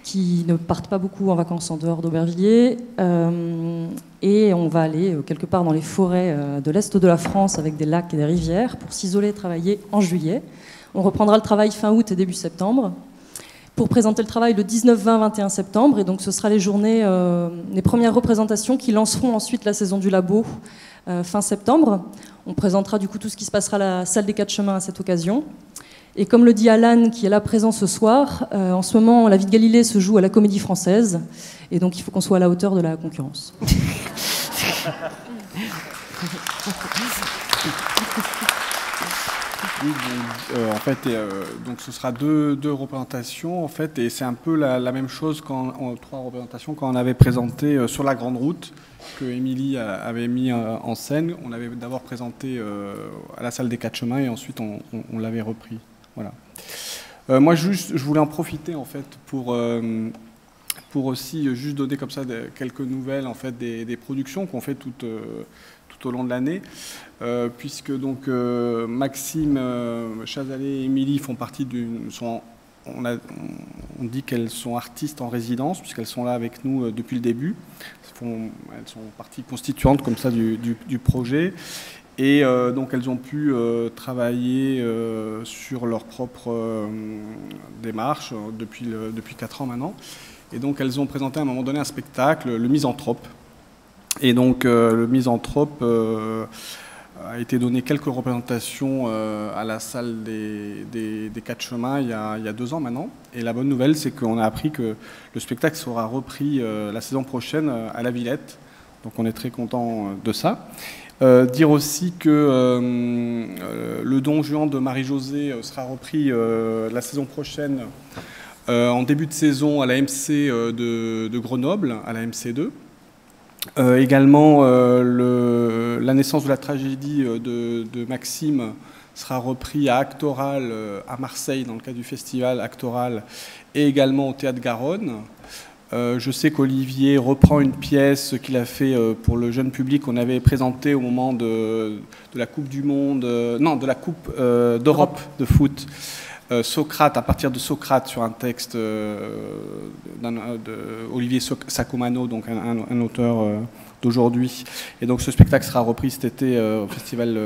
qui ne partent pas beaucoup en vacances en dehors d'Aubervilliers. Et on va aller quelque part dans les forêts de l'Est de la France avec des lacs et des rivières pour s'isoler et travailler en juillet. On reprendra le travail fin août et début septembre pour présenter le travail le 19, 20, 21 septembre. Et donc ce sera les journées, les premières représentations qui lanceront ensuite la saison du labo fin septembre. On présentera du coup tout ce qui se passera à la salle des 4 chemins à cette occasion. Et comme le dit Alan, qui est là présent ce soir, en ce moment, La vie de Galilée se joue à la Comédie Française, et donc il faut qu'on soit à la hauteur de la concurrence. Oui, en fait, donc ce sera deux représentations, en fait, et c'est un peu la même chose trois représentations quand on avait présenté sur la Grande Route, que Émilie avait mis en scène. On l'avait d'abord présenté à la salle des 4 chemins, et ensuite on l'avait repris. Voilà. Moi, je voulais en profiter en fait pour aussi juste donner comme ça quelques nouvelles en fait des productions qu'on fait tout au long de l'année, puisque donc Maxime, Chazalet et Émilie font partie on dit qu'elles sont artistes en résidence puisqu'elles sont là avec nous depuis le début. Elles sont partie constituante comme ça du projet. Et donc elles ont pu travailler sur leur propre démarche depuis 4 ans maintenant. Et donc elles ont présenté à un moment donné un spectacle, Le Misanthrope. Et donc le Misanthrope a été donné quelques représentations à la salle des 4 chemins il y a 2 ans maintenant. Et la bonne nouvelle, c'est qu'on a appris que le spectacle sera repris la saison prochaine à la Villette. Donc on est très content de ça. Dire aussi que le Don Juan de Marie-Josée sera repris la saison prochaine en début de saison à la MC de Grenoble, à la MC2. Également, la naissance de la tragédie de Maxime sera repris à Actoral à Marseille dans le cadre du festival Actoral et également au Théâtre Garonne. Je sais qu'Olivier reprend une pièce qu'il a fait pour le jeune public qu'on avait présentée au moment de la Coupe du Monde, de la Coupe d'Europe de foot. Socrate, à partir de Socrate, sur un texte d'Olivier Sacomano, donc un auteur d'aujourd'hui. Et donc ce spectacle sera repris cet été au Festival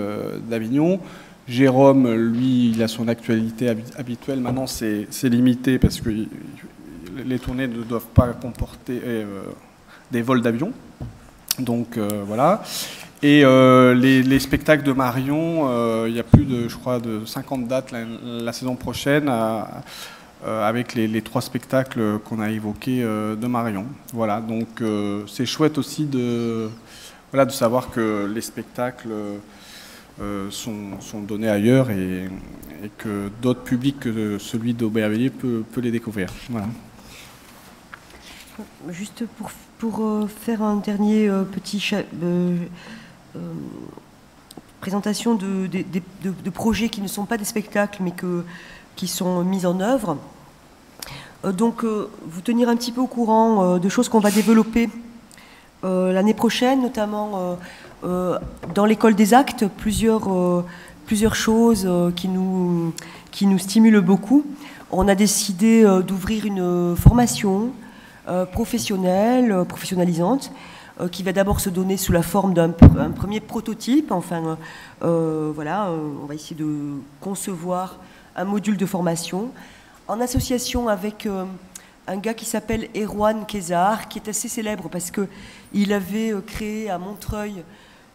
d'Avignon. Jérôme, lui, il a son actualité habituelle. Maintenant, c'est limité parce que les tournées ne doivent pas comporter des vols d'avion. Donc voilà. Et les spectacles de Marion, il y a plus de, je crois, de 50 dates la saison prochaine avec les 3 spectacles qu'on a évoqués de Marion. Voilà, donc c'est chouette aussi de savoir que les spectacles sont donnés ailleurs et que d'autres publics que celui d'Aubervilliers peut les découvrir. Voilà. Juste pour faire un dernier petit présentation de projets qui ne sont pas des spectacles mais qui sont mis en œuvre. Donc vous tenir un petit peu au courant de choses qu'on va développer l'année prochaine, notamment dans l'école des actes, plusieurs choses qui nous stimulent beaucoup. On a décidé d'ouvrir une formation professionnalisante, qui va d'abord se donner sous la forme d'un premier prototype. Enfin, voilà, on va essayer de concevoir un module de formation en association avec un gars qui s'appelle Erwan Kézard, qui est assez célèbre parce qu'il avait créé à Montreuil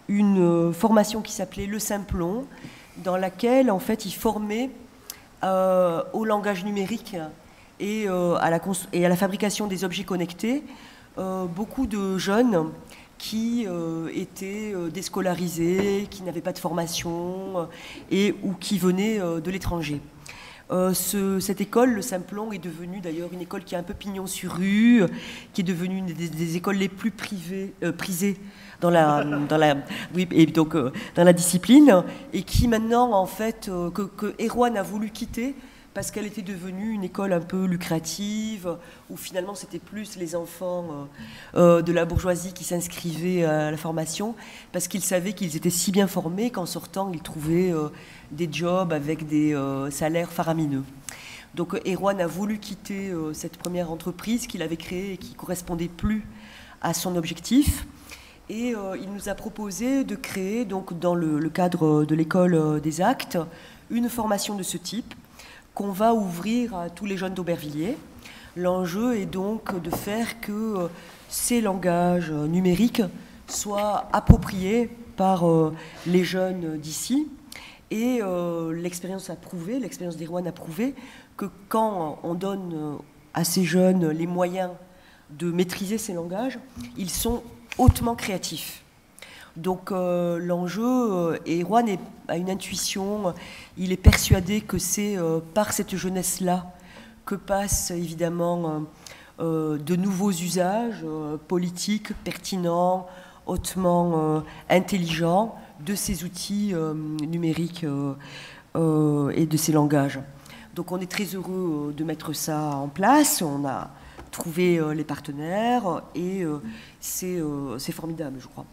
une formation qui s'appelait Le Simplon, dans laquelle en fait il formait au langage numérique et à la fabrication des objets connectés beaucoup de jeunes qui étaient déscolarisés, qui n'avaient pas de formation ou qui venaient de l'étranger. Cette école, le Simplon, est devenue d'ailleurs une école qui a un peu pignon sur rue, qui est devenue une des écoles les plus prisées dans la discipline, et qui maintenant, en fait, que Erwan a voulu quitter parce qu'elle était devenue une école un peu lucrative, où finalement c'était plus les enfants de la bourgeoisie qui s'inscrivaient à la formation, parce qu'ils savaient qu'ils étaient si bien formés qu'en sortant, ils trouvaient des jobs avec des salaires faramineux. Donc Erwan a voulu quitter cette première entreprise qu'il avait créée et qui ne correspondait plus à son objectif. Et il nous a proposé de créer, donc, dans le cadre de l'école des actes, une formation de ce type, qu'on va ouvrir à tous les jeunes d'Aubervilliers. L'enjeu est donc de faire que ces langages numériques soient appropriés par les jeunes d'ici. Et l'expérience d'Erwan a prouvé que quand on donne à ces jeunes les moyens de maîtriser ces langages, ils sont hautement créatifs. Donc l'enjeu, Erwan a une intuition, il est persuadé que c'est par cette jeunesse-là que passent évidemment de nouveaux usages politiques, pertinents, hautement intelligents de ces outils numériques et de ces langages. Donc on est très heureux de mettre ça en place, on a trouvé les partenaires et c'est formidable, je crois.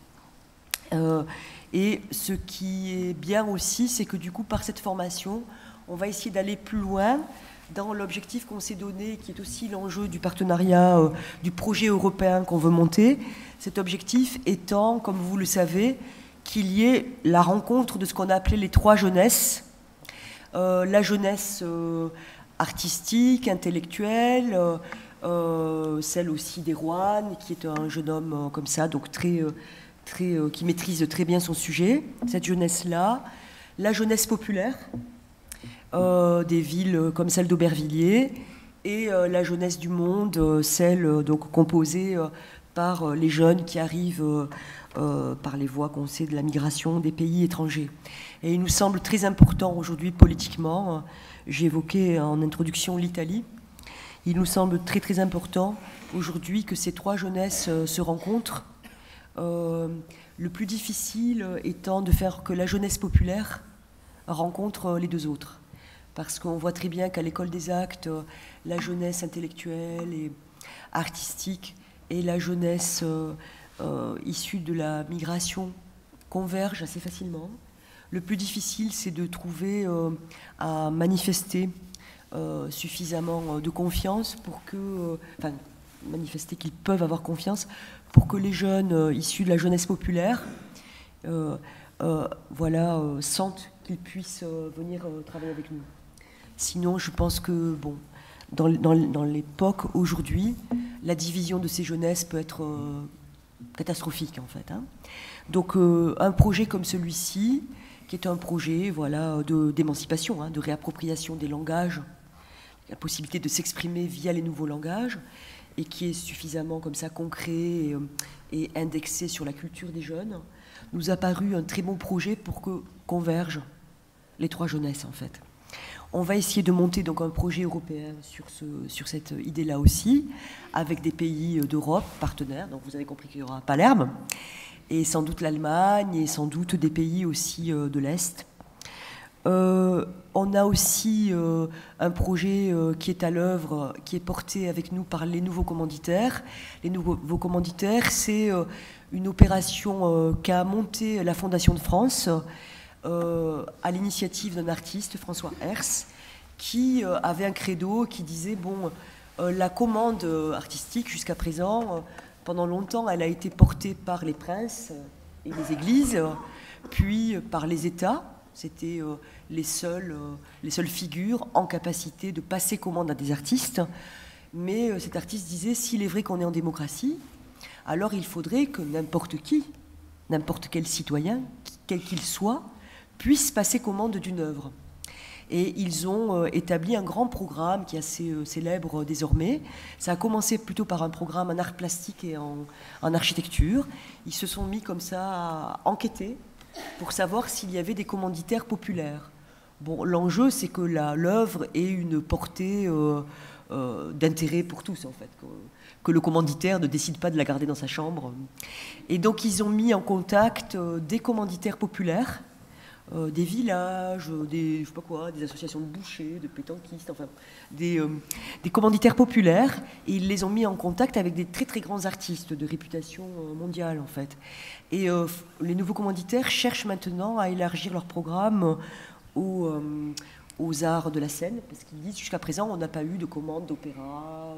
Et ce qui est bien aussi, c'est que du coup, par cette formation, on va essayer d'aller plus loin dans l'objectif qu'on s'est donné, qui est aussi l'enjeu du partenariat, du projet européen qu'on veut monter. Cet objectif étant, comme vous le savez, qu'il y ait la rencontre de ce qu'on a appelé les trois jeunesses. La jeunesse artistique, intellectuelle, celle aussi d'Erwan, qui est un jeune homme comme ça, donc qui maîtrise très bien son sujet, cette jeunesse-là, la jeunesse populaire, des villes comme celle d'Aubervilliers, et la jeunesse du monde, celle donc composée par les jeunes qui arrivent par les voies qu'on sait de la migration des pays étrangers. Et il nous semble très important aujourd'hui politiquement, j'ai évoqué en introduction l'Italie, il nous semble très très important aujourd'hui que ces trois jeunesses se rencontrent. Le plus difficile étant de faire que la jeunesse populaire rencontre les deux autres. Parce qu'on voit très bien qu'à l'école des actes, la jeunesse intellectuelle et artistique et la jeunesse issue de la migration convergent assez facilement. Le plus difficile, c'est de trouver à manifester suffisamment de confiance pour que... manifester qu'ils peuvent avoir confiance pour que les jeunes issus de la jeunesse populaire sentent qu'ils puissent venir travailler avec nous. Sinon, je pense que dans l'époque aujourd'hui, la division de ces jeunesses peut être catastrophique en fait. Donc un projet comme celui-ci, qui est un projet d'émancipation, de réappropriation des langages, la possibilité de s'exprimer via les nouveaux langages, et qui est suffisamment comme ça concret et indexé sur la culture des jeunes, nous a paru un très bon projet pour que convergent les trois jeunesses en fait. On va essayer de monter donc un projet européen sur cette idée-là aussi, avec des pays d'Europe partenaires, donc vous avez compris qu'il y aura Palerme, et sans doute l'Allemagne, et sans doute des pays aussi de l'Est. On a aussi un projet qui est à l'œuvre, qui est porté avec nous par les nouveaux commanditaires. Les nouveaux commanditaires, c'est une opération qu'a montée la Fondation de France à l'initiative d'un artiste, François Hers, qui avait un credo qui disait la commande artistique jusqu'à présent, pendant longtemps, elle a été portée par les princes et les églises, puis par les États. C'était les seules figures en capacité de passer commande à des artistes. Mais cet artiste disait, s'il est vrai qu'on est en démocratie, alors il faudrait que n'importe qui, n'importe quel citoyen, quel qu'il soit, puisse passer commande d'une œuvre. Et ils ont établi un grand programme qui est assez célèbre désormais. Ça a commencé plutôt par un programme en art plastique et en architecture. Ils se sont mis comme ça à enquêter pour savoir s'il y avait des commanditaires populaires. Bon, l'enjeu, c'est que l'œuvre ait une portée d'intérêt pour tous, en fait. Que le commanditaire ne décide pas de la garder dans sa chambre. Et donc, ils ont mis en contact des commanditaires populaires, des villages, je sais pas quoi, des associations de bouchers, de pétanquistes, enfin, des commanditaires populaires, et ils les ont mis en contact avec des très très grands artistes de réputation mondiale, en fait. Et les nouveaux commanditaires cherchent maintenant à élargir leur programme aux arts de la scène, parce qu'ils disent jusqu'à présent on n'a pas eu de commande d'opéra,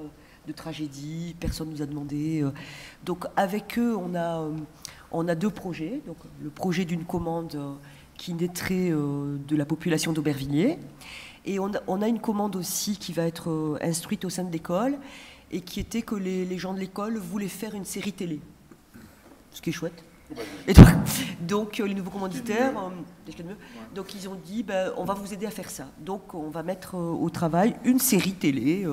de tragédie, personne ne nous a demandé. Donc avec eux on a deux projets. Donc, le projet d'une commande qui naîtrait de la population d'Aubervilliers, et on a une commande aussi qui va être instruite au sein de l'école, et qui était que les gens de l'école voulaient faire une série télé, ce qui est chouette. Et donc les nouveaux commanditaires, donc ils ont dit on va vous aider à faire ça. Donc on va mettre au travail une série télé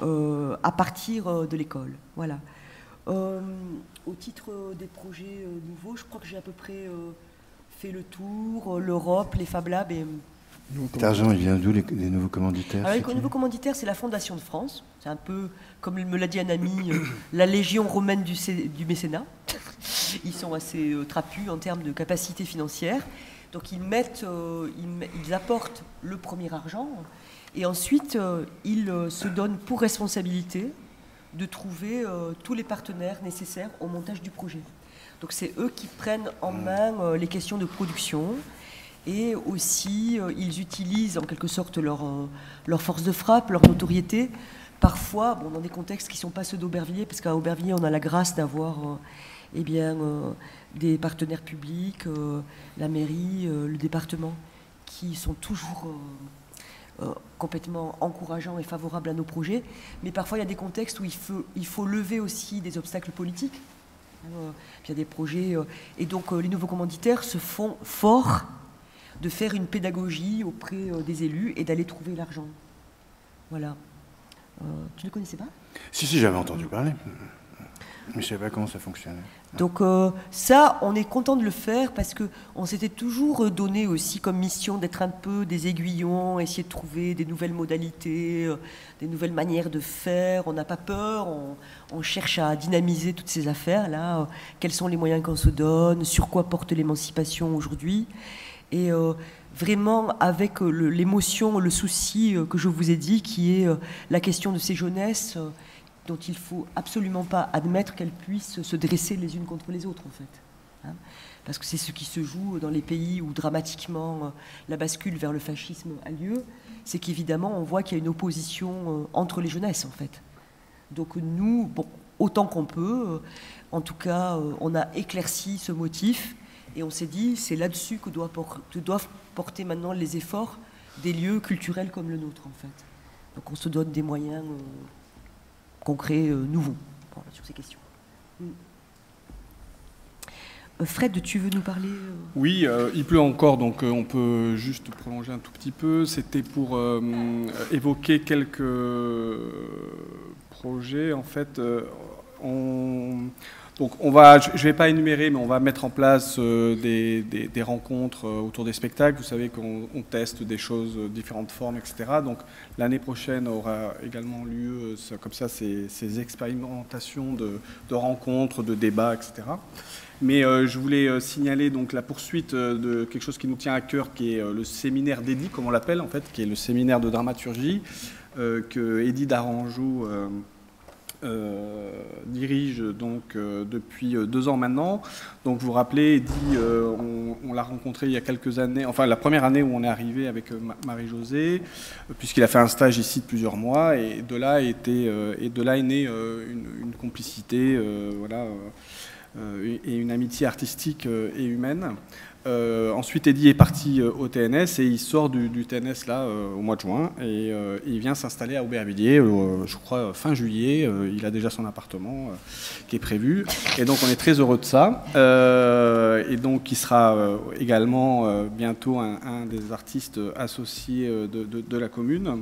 à partir de l'école. Voilà. Au titre des projets nouveaux, je crois que j'ai à peu près fait le tour. L'Europe, les Fab Labs et... Cet argent, il vient d'où, les nouveaux commanditaires? Alors, les nouveaux commanditaires, c'est la Fondation de France. C'est un peu, comme me l'a dit un ami, la légion romaine du mécénat. Ils sont assez trapus en termes de capacité financière. Donc ils apportent le premier argent, et ensuite ils se donnent pour responsabilité de trouver tous les partenaires nécessaires au montage du projet. Donc c'est eux qui prennent en main les questions de production. Et aussi, ils utilisent en quelque sorte leur force de frappe, leur notoriété, parfois dans des contextes qui ne sont pas ceux d'Aubervilliers, parce qu'à Aubervilliers, on a la grâce d'avoir des partenaires publics, la mairie, le département, qui sont toujours complètement encourageants et favorables à nos projets. Mais parfois, il y a des contextes où il faut lever aussi des obstacles politiques. Il y a des projets... et donc, les nouveaux commanditaires se font forts de faire une pédagogie auprès des élus et d'aller trouver l'argent. Voilà. Tu ne le connaissais pas? Si, j'avais entendu parler. Mais je ne savais pas comment ça fonctionnait. Donc ça, on est content de le faire parce qu'on s'était toujours donné aussi comme mission d'être un peu des aiguillons, essayer de trouver des nouvelles modalités, des nouvelles manières de faire. On n'a pas peur, on cherche à dynamiser toutes ces affaires-là. Quels sont les moyens qu'on se donne? Sur quoi porte l'émancipation aujourd'hui? Et vraiment avec l'émotion, le souci que je vous ai dit, qui est la question de ces jeunesses dont il ne faut absolument pas admettre qu'elles puissent se dresser les unes contre les autres, en fait. Parce que c'est ce qui se joue dans les pays où dramatiquement la bascule vers le fascisme a lieu, c'est qu'évidemment on voit qu'il y a une opposition entre les jeunesses, en fait. Donc nous, autant qu'on peut, en tout cas, on a éclairci ce motif. Et on s'est dit, c'est là-dessus que doivent porter maintenant les efforts des lieux culturels comme le nôtre, en fait. Donc on se donne des moyens concrets, nouveaux, sur ces questions. Fred, tu veux nous parler Oui, il pleut encore, donc on peut juste prolonger un tout petit peu. C'était pour évoquer quelques projets, en fait. Donc je ne vais pas énumérer, mais on va mettre en place des rencontres autour des spectacles. Vous savez qu'on teste des choses, différentes formes, etc. Donc l'année prochaine aura également lieu comme ça ces expérimentations de rencontres, de débats, etc. Mais je voulais signaler donc la poursuite de quelque chose qui nous tient à cœur, qui est le séminaire d'Eddy, comme on l'appelle en fait, qui est le séminaire de dramaturgie que Eddy Daranjou dirige donc depuis 2 ans maintenant. Donc vous vous rappelez, Eddy, on l'a rencontré il y a quelques années, enfin la première année où on est arrivé avec Marie-Josée, puisqu'il a fait un stage ici de plusieurs mois, et de là est née une complicité, voilà, et une amitié artistique et humaine. Ensuite, Eddy est parti au TNS et il sort du TNS là au mois de juin et il vient s'installer à Aubervilliers, je crois fin juillet. Il a déjà son appartement qui est prévu et donc on est très heureux de ça. Et donc il sera également bientôt un des artistes associés de la commune.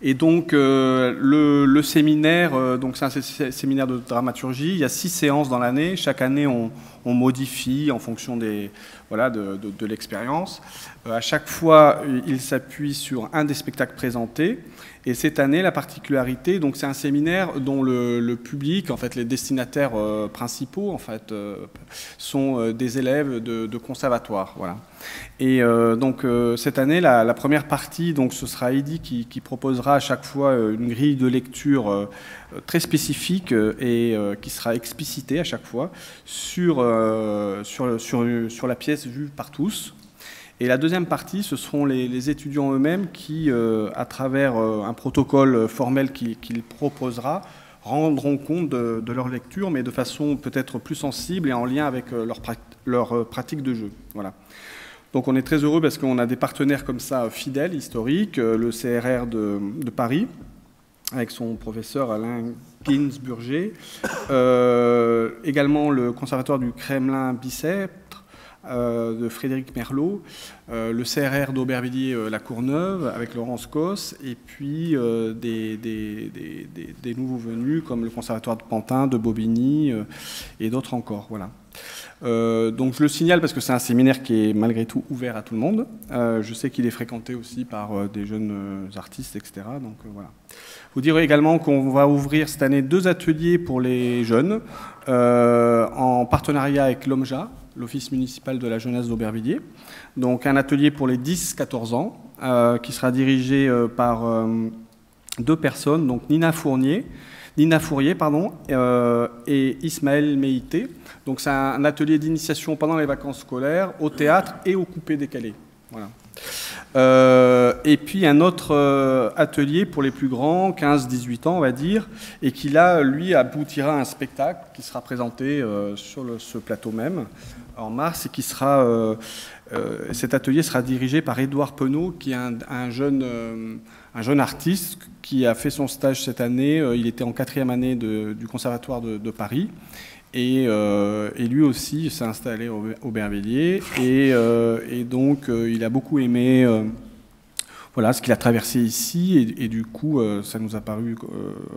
Et donc le séminaire, donc c'est un séminaire de dramaturgie. Il y a 6 séances dans l'année. Chaque année, on modifie en fonction de l'expérience. À chaque fois, il s'appuie sur un des spectacles présentés. Et cette année, la particularité, donc c'est un séminaire dont le public, en fait, les destinataires principaux, en fait, sont des élèves de conservatoire, voilà. Et donc cette année, la première partie, donc ce sera Eddy qui proposera à chaque fois une grille de lecture très spécifique et qui sera explicitée à chaque fois sur la pièce vue par tous. Et la deuxième partie, ce seront les étudiants eux-mêmes qui, à travers un protocole formel qu'il proposera, rendront compte de leur lecture, mais de façon peut-être plus sensible et en lien avec leur pratique de jeu. Voilà. Donc on est très heureux parce qu'on a des partenaires comme ça fidèles, historiques, le CRR de Paris, avec son professeur Alain Ginsburger, également le conservatoire du Kremlin-Bicêtre, de Frédéric Merlot, le CRR d'Aubervilliers La Courneuve avec Laurence Cos, et puis des nouveaux venus comme le conservatoire de Pantin, de Bobigny et d'autres encore. Voilà. Donc je le signale parce que c'est un séminaire qui est malgré tout ouvert à tout le monde. Je sais qu'il est fréquenté aussi par des jeunes artistes, etc. Donc voilà. Vous direz également qu'on va ouvrir cette année 2 ateliers pour les jeunes en partenariat avec l'OMJA, l'Office municipal de la jeunesse d'Aubervilliers. Donc un atelier pour les 10-14 ans qui sera dirigé par 2 personnes, donc Nina Fourier, et Ismaël Meïté. Donc c'est un atelier d'initiation pendant les vacances scolaires au théâtre et au coupé-décalé. Voilà. Et puis un autre atelier pour les plus grands, 15-18 ans on va dire, et qui là, lui, aboutira à un spectacle qui sera présenté sur ce plateau même en mars et qui sera... cet atelier sera dirigé par Édouard Penaud, qui est un jeune artiste qui a fait son stage cette année. Il était en 4e année du Conservatoire de Paris. Et lui aussi s'est installé au Aubervilliers. Et donc, il a beaucoup aimé voilà, ce qu'il a traversé ici. Et du coup, ça nous a paru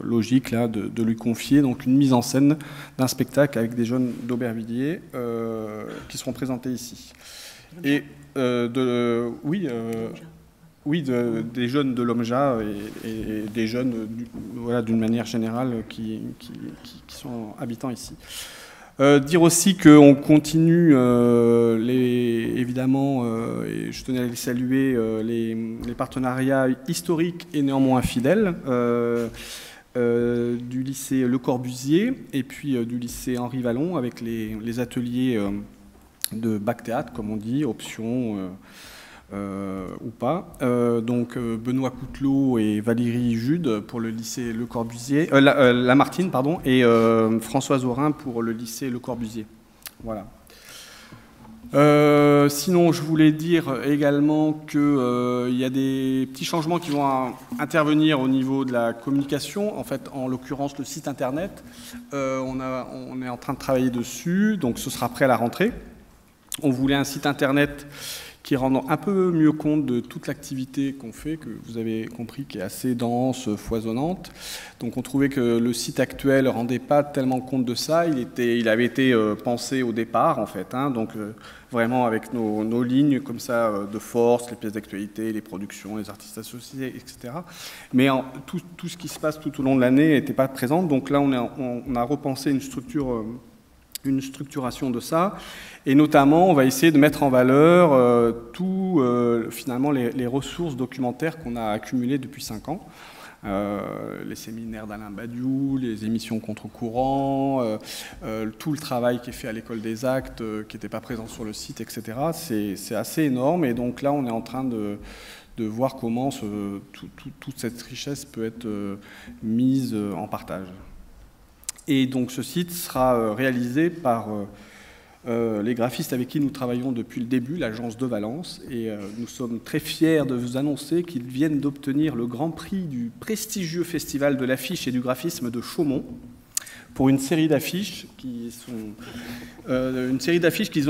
logique là, de lui confier donc, une mise en scène d'un spectacle avec des jeunes d'Aubervilliers qui seront présentés ici. Et des jeunes de l'OMJA et des jeunes voilà, d'une manière générale qui sont habitants ici. Dire aussi qu'on continue évidemment, et je tenais à les saluer, les partenariats historiques et néanmoins fidèles du lycée Le Corbusier et puis du lycée Henri Vallon avec les ateliers de bac théâtre, comme on dit, option ou pas. Donc Benoît Coutelot et Valérie Jude pour le lycée Le Corbusier, Lamartine, pardon, et Françoise Aurin pour le lycée Le Corbusier. Voilà. Sinon, je voulais dire également qu'il y a des petits changements qui vont intervenir au niveau de la communication. En fait, en l'occurrence, le site internet, on est en train de travailler dessus, donc ce sera prêt à la rentrée. On voulait un site internet qui rend un peu mieux compte de toute l'activité qu'on fait, que vous avez compris, qui est assez dense, foisonnante. Donc on trouvait que le site actuel ne rendait pas tellement compte de ça. Il avait été pensé au départ, en fait, hein, donc vraiment avec nos lignes comme ça de force, les pièces d'actualité, les productions, les artistes associés, etc. Mais tout ce qui se passe tout au long de l'année n'était pas présent. Donc là, on a repensé une structuration de ça, et notamment on va essayer de mettre en valeur finalement les ressources documentaires qu'on a accumulées depuis 5 ans. Les séminaires d'Alain Badiou, les émissions contre-courant, tout le travail qui est fait à l'école des actes, qui n'était pas présent sur le site, etc. C'est assez énorme, et donc là on est en train de voir comment toute cette richesse peut être mise en partage. Et donc ce site sera réalisé par les graphistes avec qui nous travaillons depuis le début, l'agence de Valence. Et nous sommes très fiers de vous annoncer qu'ils viennent d'obtenir le grand prix du prestigieux festival de l'affiche et du graphisme de Chaumont pour une série d'affiches qu'ils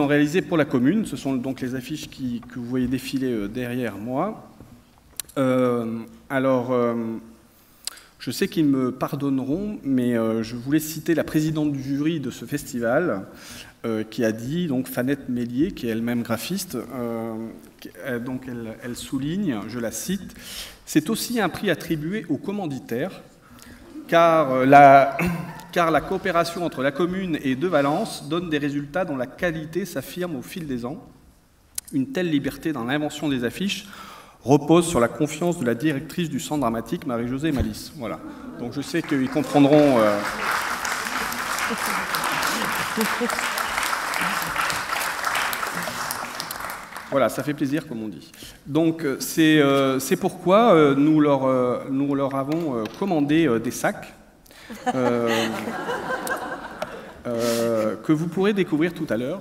ont réalisées pour la commune. Ce sont donc les affiches que vous voyez défiler derrière moi. Je sais qu'ils me pardonneront, mais je voulais citer la présidente du jury de ce festival, qui a dit, donc Fanette Mélier, qui est elle-même graphiste, donc elle souligne, je la cite, « C'est aussi un prix attribué aux commanditaires, car la coopération entre la commune et de Valence donne des résultats dont la qualité s'affirme au fil des ans. Une telle liberté dans l'invention des affiches repose sur la confiance de la directrice du Centre dramatique, Marie-Josée Malice. » Voilà. Donc je sais qu'ils comprendront... Voilà, ça fait plaisir, comme on dit. Donc c'est pourquoi nous leur avons commandé des sacs que vous pourrez découvrir tout à l'heure.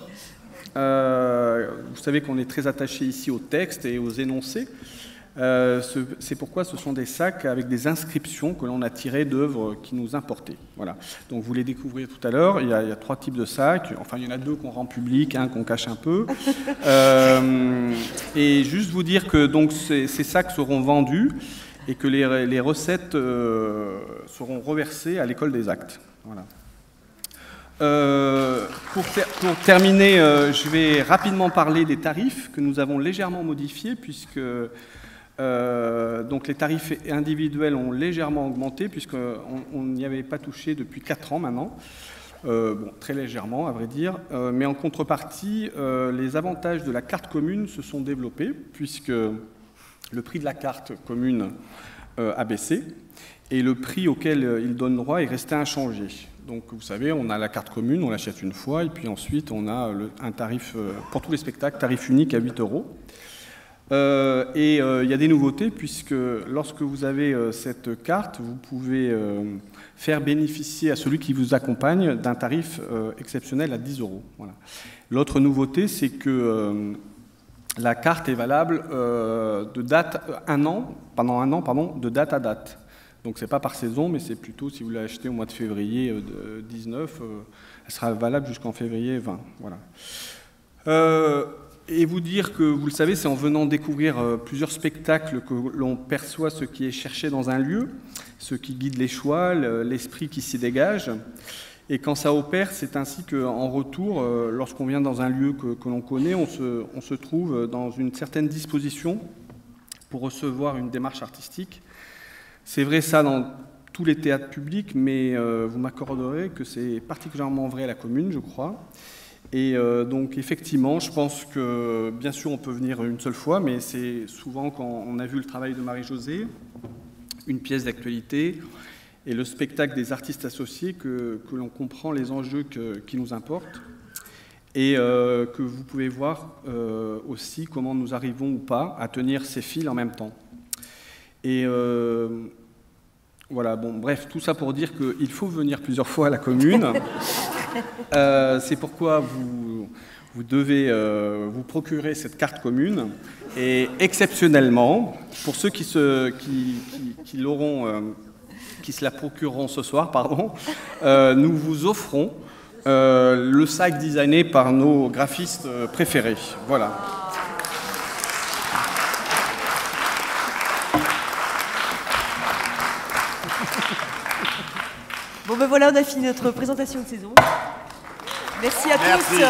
Vous savez qu'on est très attaché ici au texte et aux énoncés. C'est pourquoi ce sont des sacs avec des inscriptions que l'on a tirées d'œuvres qui nous importaient. Voilà. Donc vous les découvrez tout à l'heure. Il y a 3 types de sacs. Enfin, il y en a 2 qu'on rend publics, un qu'on cache un peu. Et juste vous dire que donc, ces sacs seront vendus et que les recettes seront reversées à l'école des actes. Voilà. Pour terminer, je vais rapidement parler des tarifs que nous avons légèrement modifiés puisque donc les tarifs individuels ont légèrement augmenté puisqu'on n'y avait pas touché depuis 4 ans maintenant, bon, très légèrement à vrai dire, mais en contrepartie, les avantages de la carte commune se sont développés puisque le prix de la carte commune a baissé et le prix auquel il donne droit est resté inchangé. Donc vous savez, on a la carte commune, on l'achète une fois, et puis ensuite on a un tarif, pour tous les spectacles, tarif unique à 8 €. Et il y a des nouveautés, puisque lorsque vous avez cette carte, vous pouvez faire bénéficier à celui qui vous accompagne d'un tarif exceptionnel à 10 €. Voilà. L'autre nouveauté, c'est que la carte est valable pendant un an, de date à date. Donc ce n'est pas par saison, mais c'est plutôt si vous l'achetez au mois de février 19, elle sera valable jusqu'en février 20. Voilà. Et vous dire que, vous le savez, c'est en venant découvrir plusieurs spectacles que l'on perçoit ce qui est cherché dans un lieu, ce qui guide les choix, l'esprit qui s'y dégage. Et quand ça opère, c'est ainsi qu'en retour, lorsqu'on vient dans un lieu que l'on connaît, on se trouve dans une certaine disposition pour recevoir une démarche artistique. C'est vrai ça dans tous les théâtres publics, mais vous m'accorderez que c'est particulièrement vrai à la commune, je crois. Et donc effectivement, je pense que bien sûr on peut venir une seule fois, mais c'est souvent quand on a vu le travail de Marie-Josée, une pièce d'actualité et le spectacle des artistes associés que l'on comprend les enjeux qui nous importent et que vous pouvez voir aussi comment nous arrivons ou pas à tenir ces fils en même temps. Et voilà, bon, bref, tout ça pour dire qu'il faut venir plusieurs fois à la commune. C'est pourquoi vous devez vous procurer cette carte commune. Et exceptionnellement, pour ceux qui se la procureront ce soir, pardon, nous vous offrons le sac designé par nos graphistes préférés. Voilà. Bon ben voilà, on a fini notre présentation de saison. Merci à tous.